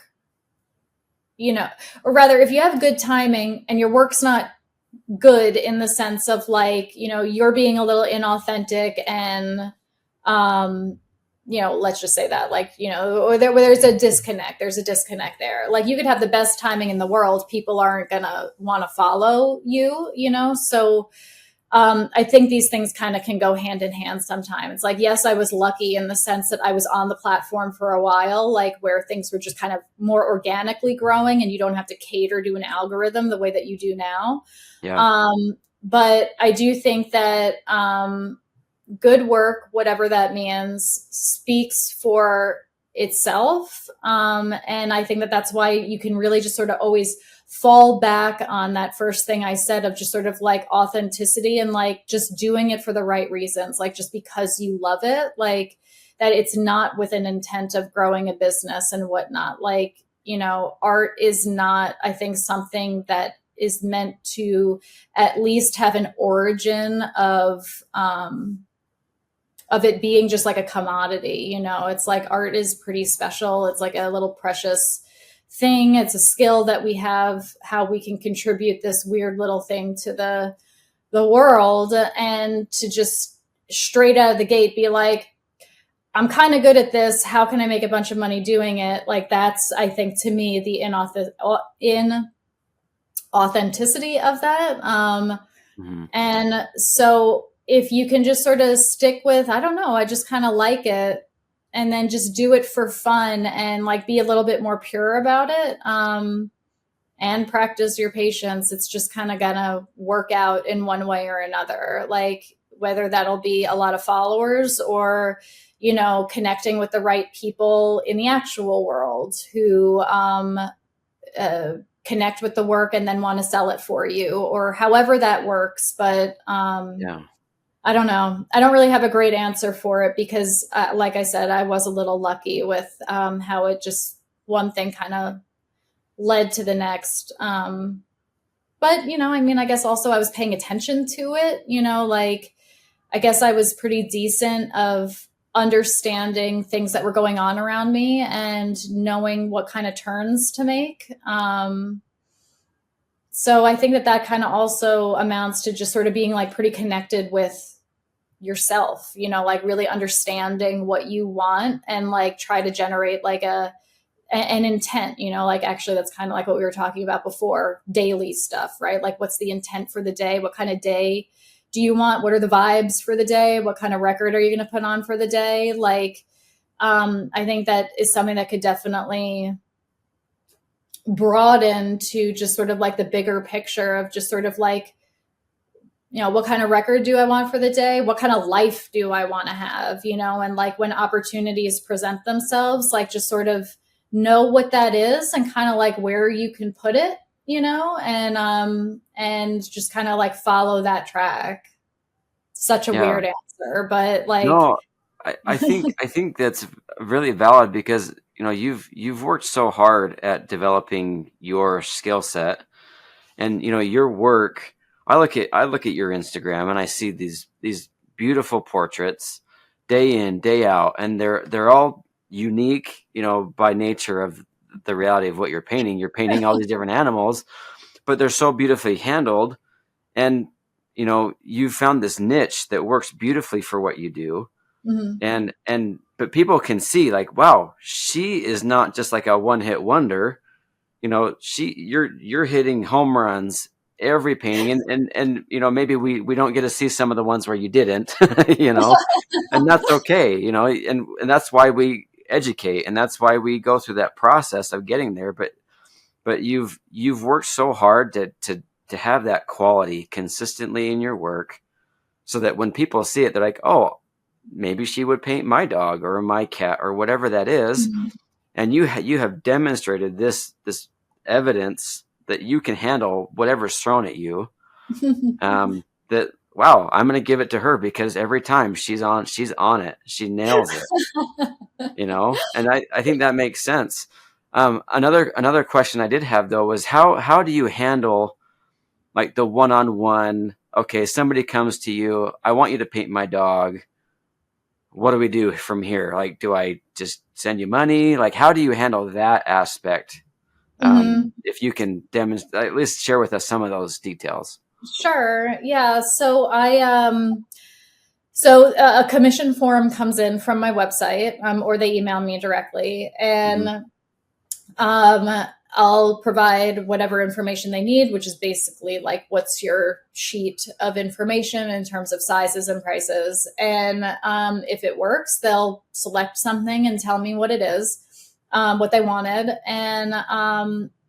or rather, if you have good timing and your work's not good in the sense of like, you're being a little inauthentic and, let's just say that, like, or there's a disconnect. There's a disconnect there. Like, you could have the best timing in the world. People aren't going to want to follow you, So, I think these things kind of can go hand in hand sometimes. Like, yes, I was lucky in the sense that I was on the platform for a while, like where things were just kind of more organically growing and you don't have to cater to an algorithm the way that you do now. Yeah. But I do think that good work, whatever that means, speaks for itself. And I think that that's why you can really just sort of always fall back on that first thing I said of just sort of like authenticity and like just doing it for the right reasons, like just because you love it, like that it's not with an intent of growing a business and whatnot. Like, art is not, I think, something that is meant to at least have an origin of it being just like a commodity. It's like art is pretty special. It's like a little precious thing. It's a skill that we have, how we can contribute this weird little thing to the world. And to just straight out of the gate be like, I'm kind of good at this. How can I make a bunch of money doing it? Like, that's, I think, to me, the inauthenticity of that. Mm-hmm. And so if you can just sort of stick with, I don't know, I just kind of like it, and then just do it for fun and like be a little bit more pure about it, and practice your patience, it's just kind of gonna work out in one way or another. Like, whether that'll be a lot of followers or, connecting with the right people in the actual world who connect with the work and then want to sell it for you, or however that works. But Yeah. I don't know. I don't really have a great answer for it because, like I said, I was a little lucky with how it just, one thing kind of led to the next. But, I mean, I guess also I was paying attention to it, like, I guess I was pretty decent of understanding things that were going on around me and knowing what kind of turns to make. So I think that that kind of also amounts to just sort of being like pretty connected with yourself, you know, like really understanding what you want and like try to generate like an intent, you know, like actually that's kind of like what we were talking about before, daily stuff, right? Like what's the intent for the day? What kind of day do you want? What are the vibes for the day? What kind of record are you going to put on for the day? Like, I think that is something that could definitely broaden to just sort of like the bigger picture of just sort of like, you know, what kind of record do I want for the day? What kind of life do I want to have? You know, and like when opportunities present themselves, like just sort of know what that is and kind of like where you can put it, you know, and just kind of like follow that track. Such a Yeah. weird answer, but like No, I think that's really valid because you've worked so hard at developing your skill set, and your work. I look at your Instagram and I see these beautiful portraits day in, day out, and they're all unique, by nature of the reality of what you're painting. You're painting all these different animals, but they're so beautifully handled, and you found this niche that works beautifully for what you do. mhm. But people can see, like, wow, she is not just like a one hit wonder. You're hitting home runs every painting, and maybe we don't get to see some of the ones where you didn't. you know and that's okay. And that's why we educate, and that's why we go through that process of getting there. But you've worked so hard to have that quality consistently in your work, so that when people see it, they're like, oh, maybe she would paint my dog or my cat or whatever that is. Mhm. And you have demonstrated this evidence that you can handle whatever's thrown at you. That, wow, I'm going to give it to her because every time she's on it, she nails it. And I think that makes sense. Another question I did have, though, was how do you handle like the one-on-one? Okay, somebody comes to you, I want you to paint my dog. What do we do from here? Like, do I just send you money? Like, how do you handle that aspect? Mhm. If you can demonstrate, at least share with us some of those details. Sure. Yeah. So a commission form comes in from my website, or they email me directly, Hmm. and um, I'll provide whatever information they need, which is basically like what's your sheet of information in terms of sizes and prices. And if it works, they'll select something and tell me what it is, what they wanted, and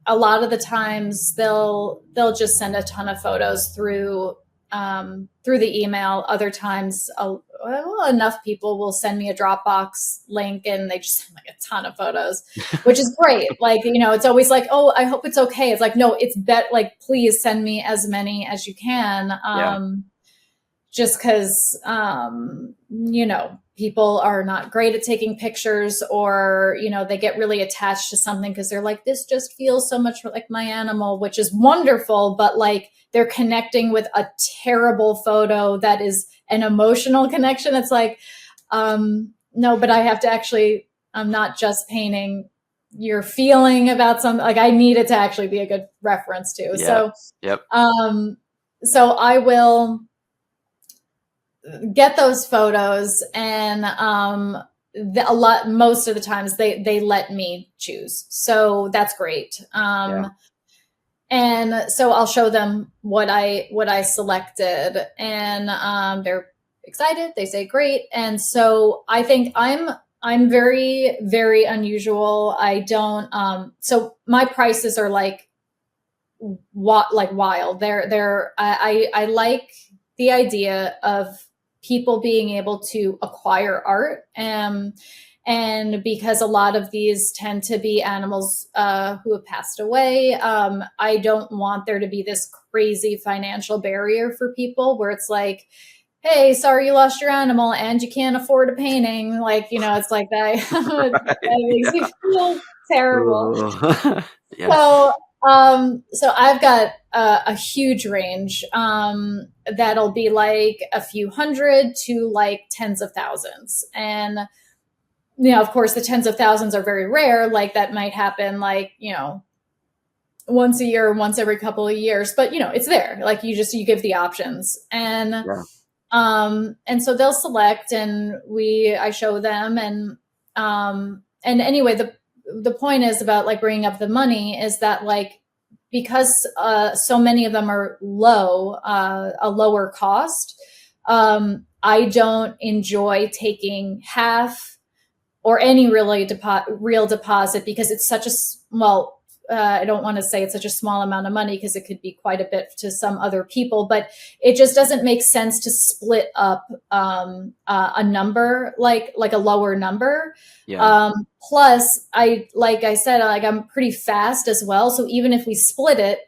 a lot of the times they'll just send a ton of photos through the email. Other times, well, enough people will send me a Dropbox link and they just send like a ton of photos, which is great. Like, it's always like, oh, I hope it's okay. It's like, no, it's like, please send me as many as you can. Yeah. Just because, people are not great at taking pictures, or, they get really attached to something because they're like, this just feels so much like my animal, which is wonderful. But like they're connecting with a terrible photo that is an emotional connection. It's like, no, but I have to actually, I'm not just painting your feeling about something. Like I need it to actually be a good reference too. Yeah. So, Yep. so I will get those photos, and most of the times they let me choose, so that's great. Yeah. And so I'll show them what I selected, and they're excited, they say great. And so I think I'm very, very unusual. I don't so my prices are like like wild. I like the idea of people being able to acquire art, and because a lot of these tend to be animals who have passed away, I don't want there to be this crazy financial barrier for people where it's like, hey, sorry you lost your animal and you can't afford a painting. Like, it's like that. That Right. makes me feel terrible. Ooh. Yeah. So I've got a huge range, that'll be like a few hundred to like tens of thousands. And, of course, the tens of thousands are very rare. Like that might happen like, once a year, once every couple of years, but it's there. Like you give the options, Yeah. and so they'll select, and I show them, and anyway, the point is about like bringing up the money is that like because so many of them are a lower cost. I don't enjoy taking half or any really real deposit because it's such a well. I don't want to say it's such a small amount of money because it could be quite a bit to some other people, but it just doesn't make sense to split up a number like a lower number. Yeah. Plus, like I said, like I'm pretty fast as well, so even if we split it,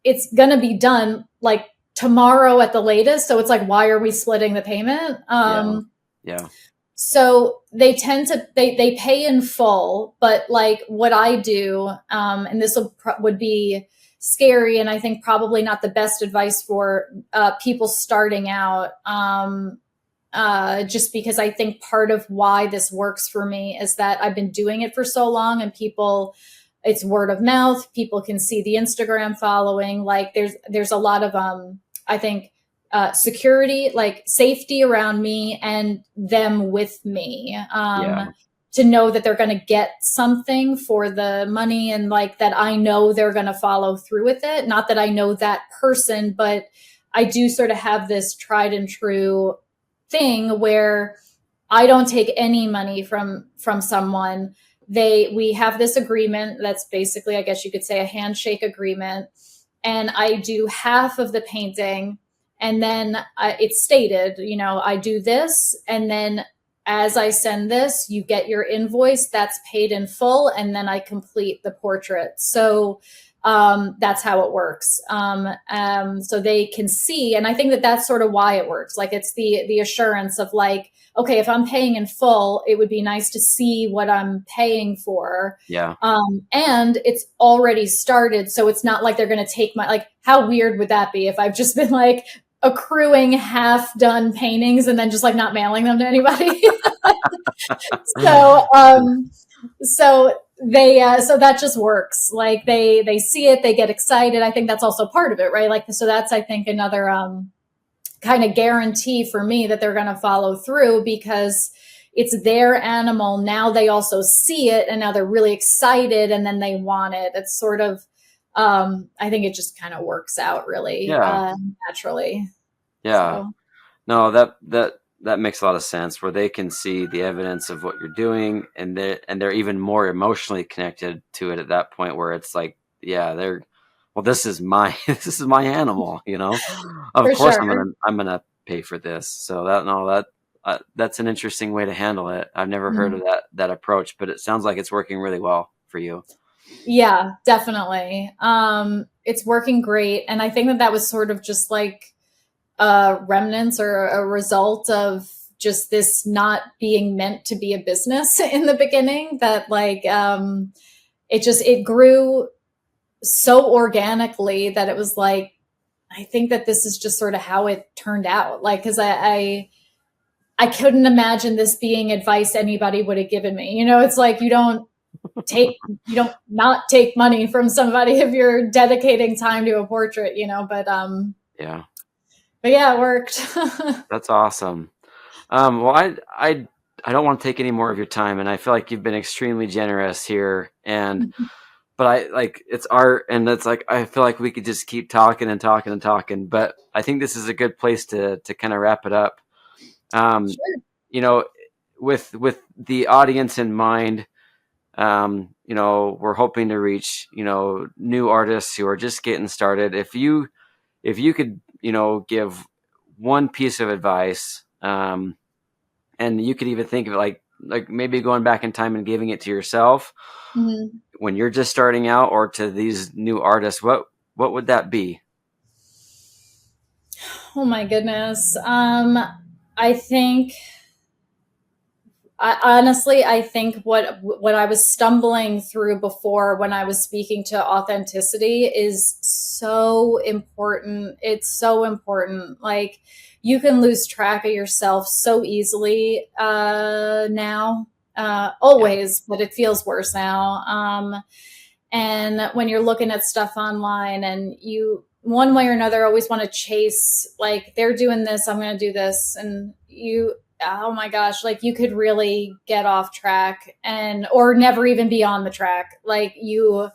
it's gonna be done like tomorrow at the latest. So it's like, why are we splitting the payment? Yeah. Yeah. So they tend to they pay in full, but like what I do, and this would be scary, and I think probably not the best advice for people starting out. Just because I think part of why this works for me is that I've been doing it for so long, and it's word of mouth. People can see the Instagram following. Like there's a lot of I think security, like safety around me and them with me, Yeah. to know that they're going to get something for the money, and like that I know they're going to follow through with it. Not that I know that person, but I do sort of have this tried and true thing where I don't take any money from someone. We have this agreement that's basically, I guess you could say, a handshake agreement, and I do half of the painting, and then it's stated, I do this, and then as I send this, you get your invoice that's paid in full, and then I complete the portrait. So that's how it works. So they can see, and I think that that's sort of why it works. Like it's the assurance of like, okay, if I'm paying in full, it would be nice to see what I'm paying for. Yeah. And it's already started, so it's not like they're going to take like, how weird would that be if I've just been like accruing half done paintings and then just like not mailing them to anybody? so so so that just works. Like they see it, they get excited. I think that's also part of it, right? Like, so that's, I think, another kind of guarantee for me that they're going to follow through, because it's their animal. Now they also see it, and now they're really excited, and then they want it. It's sort of I think it just kind of works out really Yeah. naturally. Yeah. So No, that makes a lot of sense, where they can see the evidence of what you're doing, and they're even more emotionally connected to it at that point, where it's like, yeah, well, this is my this is my animal, Of for course sure. I'm gonna pay for this. So that's an interesting way to handle it. I've never heard Mhm. of that approach, but it sounds like it's working really well for you. Yeah, definitely. It's working great. And I think that was sort of just like remnants or a result of just this not being meant to be a business in the beginning. That like it grew so organically that it was like, I think that this is just sort of how it turned out. Like, because I couldn't imagine this being advice anybody would have given me. It's like you don't not take money from somebody if you're dedicating time to a portrait, Yeah, but yeah, it worked. that's awesome. Well, I don't want to take any more of your time, and I feel like you've been extremely generous here. But I like, it's art, and it's like I feel like we could just keep talking and talking and talking. But I think this is a good place to kind of wrap it up. Um, Sure. you know, with the audience in mind, we're hoping to reach new artists who are just getting started. If you could give one piece of advice, and you could even think of it like maybe going back in time and giving it to yourself Mhm. when you're just starting out, or to these new artists, what would that be? Oh my goodness. I think honestly, I think what I was stumbling through before when I was speaking to authenticity is so important. It's so important. Like you can lose track of yourself so easily now, Yeah. always, but it feels worse now. And when you're looking at stuff online and you, one way or another, always want to chase, like, they're doing this, I'm going to do this. And you, oh my gosh, like you could really get off track and, or never even be on the track. Like you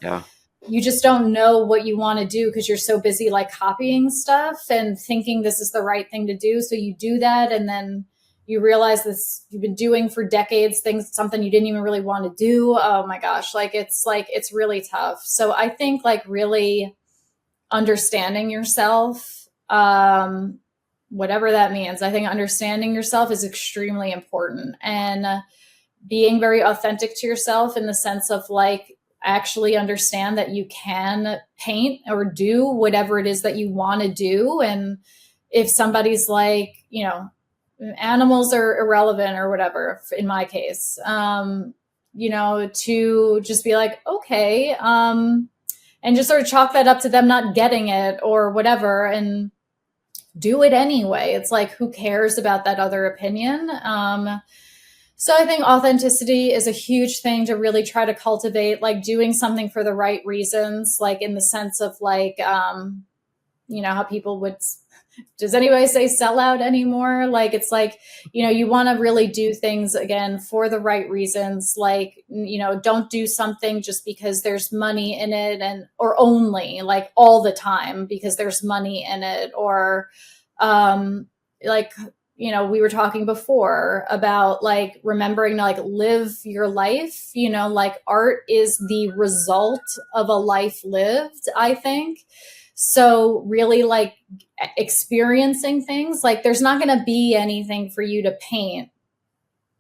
just don't know what you want to do because you're so busy like copying stuff and thinking this is the right thing to do. So you do that. And then you realize this you've been doing for decades, something you didn't even really want to do. Oh my gosh. It's really tough. So I think like really understanding yourself, whatever that means, I think understanding yourself is extremely important, and being very authentic to yourself in the sense of like, actually understand that you can paint or do whatever it is that you want to do. And if somebody's like, animals are irrelevant or whatever, in my case, to just be like, okay, and just sort of chalk that up to them not getting it or whatever, and do it anyway. It's like, who cares about that other opinion? So I think authenticity is a huge thing to really try to cultivate, like doing something for the right reasons, like in the sense of like, how people would, does anybody say sell out anymore? Like, it's like, you want to really do things again for the right reasons. Like, don't do something just because there's money in it, or only like all the time because there's money in it, or we were talking before about like remembering to like live your life, like art is the result of a life lived, I think. So really like experiencing things, like there's not going to be anything for you to paint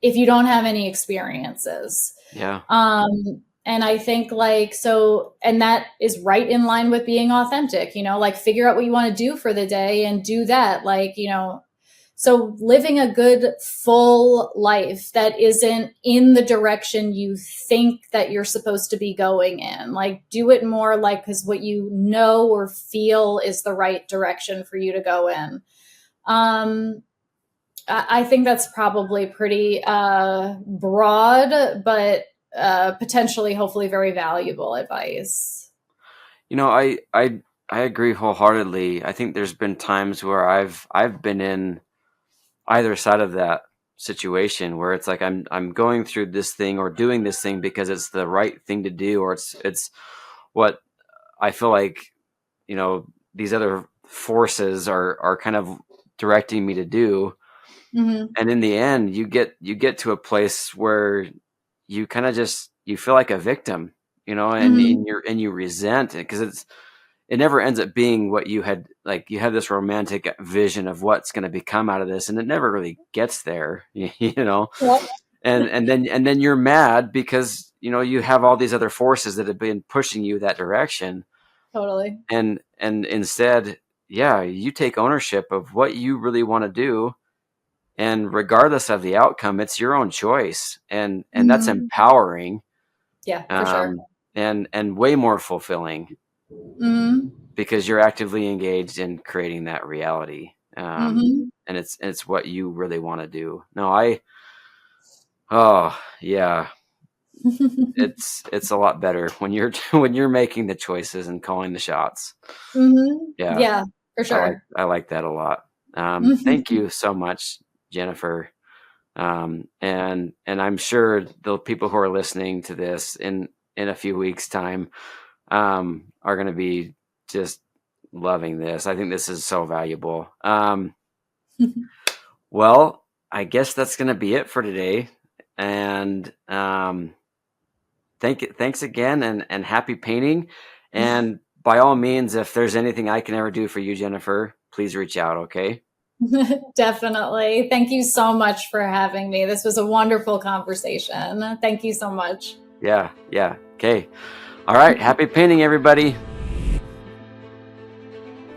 if you don't have any experiences. Yeah. And I think like, so, and that is right in line with being authentic, like figure out what you want to do for the day and do that. Like, so living a good, full life that isn't in the direction you think that you're supposed to be going in, like do it more like, because what you know or feel is the right direction for you to go in. I think that's probably pretty broad, but potentially, hopefully very valuable advice. I agree wholeheartedly. I think there's been times where I've been in either side of that situation where it's like I'm going through this thing or doing this thing because it's the right thing to do, or it's what I feel like these other forces are kind of directing me to do. Mm-hmm. And in the end you get to a place where you kind of just you feel like a victim, and mm-hmm. and you resent it because it never ends up being what you had. Like you have this romantic vision of what's going to become out of this, and it never really gets there, Yeah. And then you're mad because you have all these other forces that have been pushing you that direction. Totally. And instead, you take ownership of what you really want to do, and regardless of the outcome, it's your own choice, and mm-hmm. that's empowering. Yeah, for sure. And way more fulfilling. Mm-hmm. Because you're actively engaged in creating that reality, mm-hmm. and it's what you really want to do. It's a lot better when you're making the choices and calling the shots. Mm-hmm. Yeah, for sure. I like that a lot. Thank you so much, Jennifer. And I'm sure the people who are listening to this in a few weeks' time are going to be just loving this. I think this is so valuable. Well, I guess that's going to be it for today. And thanks again, and happy painting. And by all means, if there's anything I can ever do for you, Jennifer, please reach out. Okay. Definitely. Thank you so much for having me. This was a wonderful conversation. Thank you so much. Yeah. Okay. All right. Happy painting, everybody.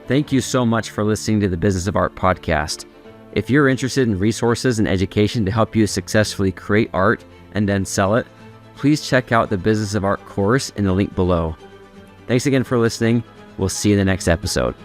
Thank you so much for listening to the Business of Art podcast. If you're interested in resources and education to help you successfully create art and then sell it, please check out the Business of Art course in the link below. Thanks again for listening. We'll see you in the next episode.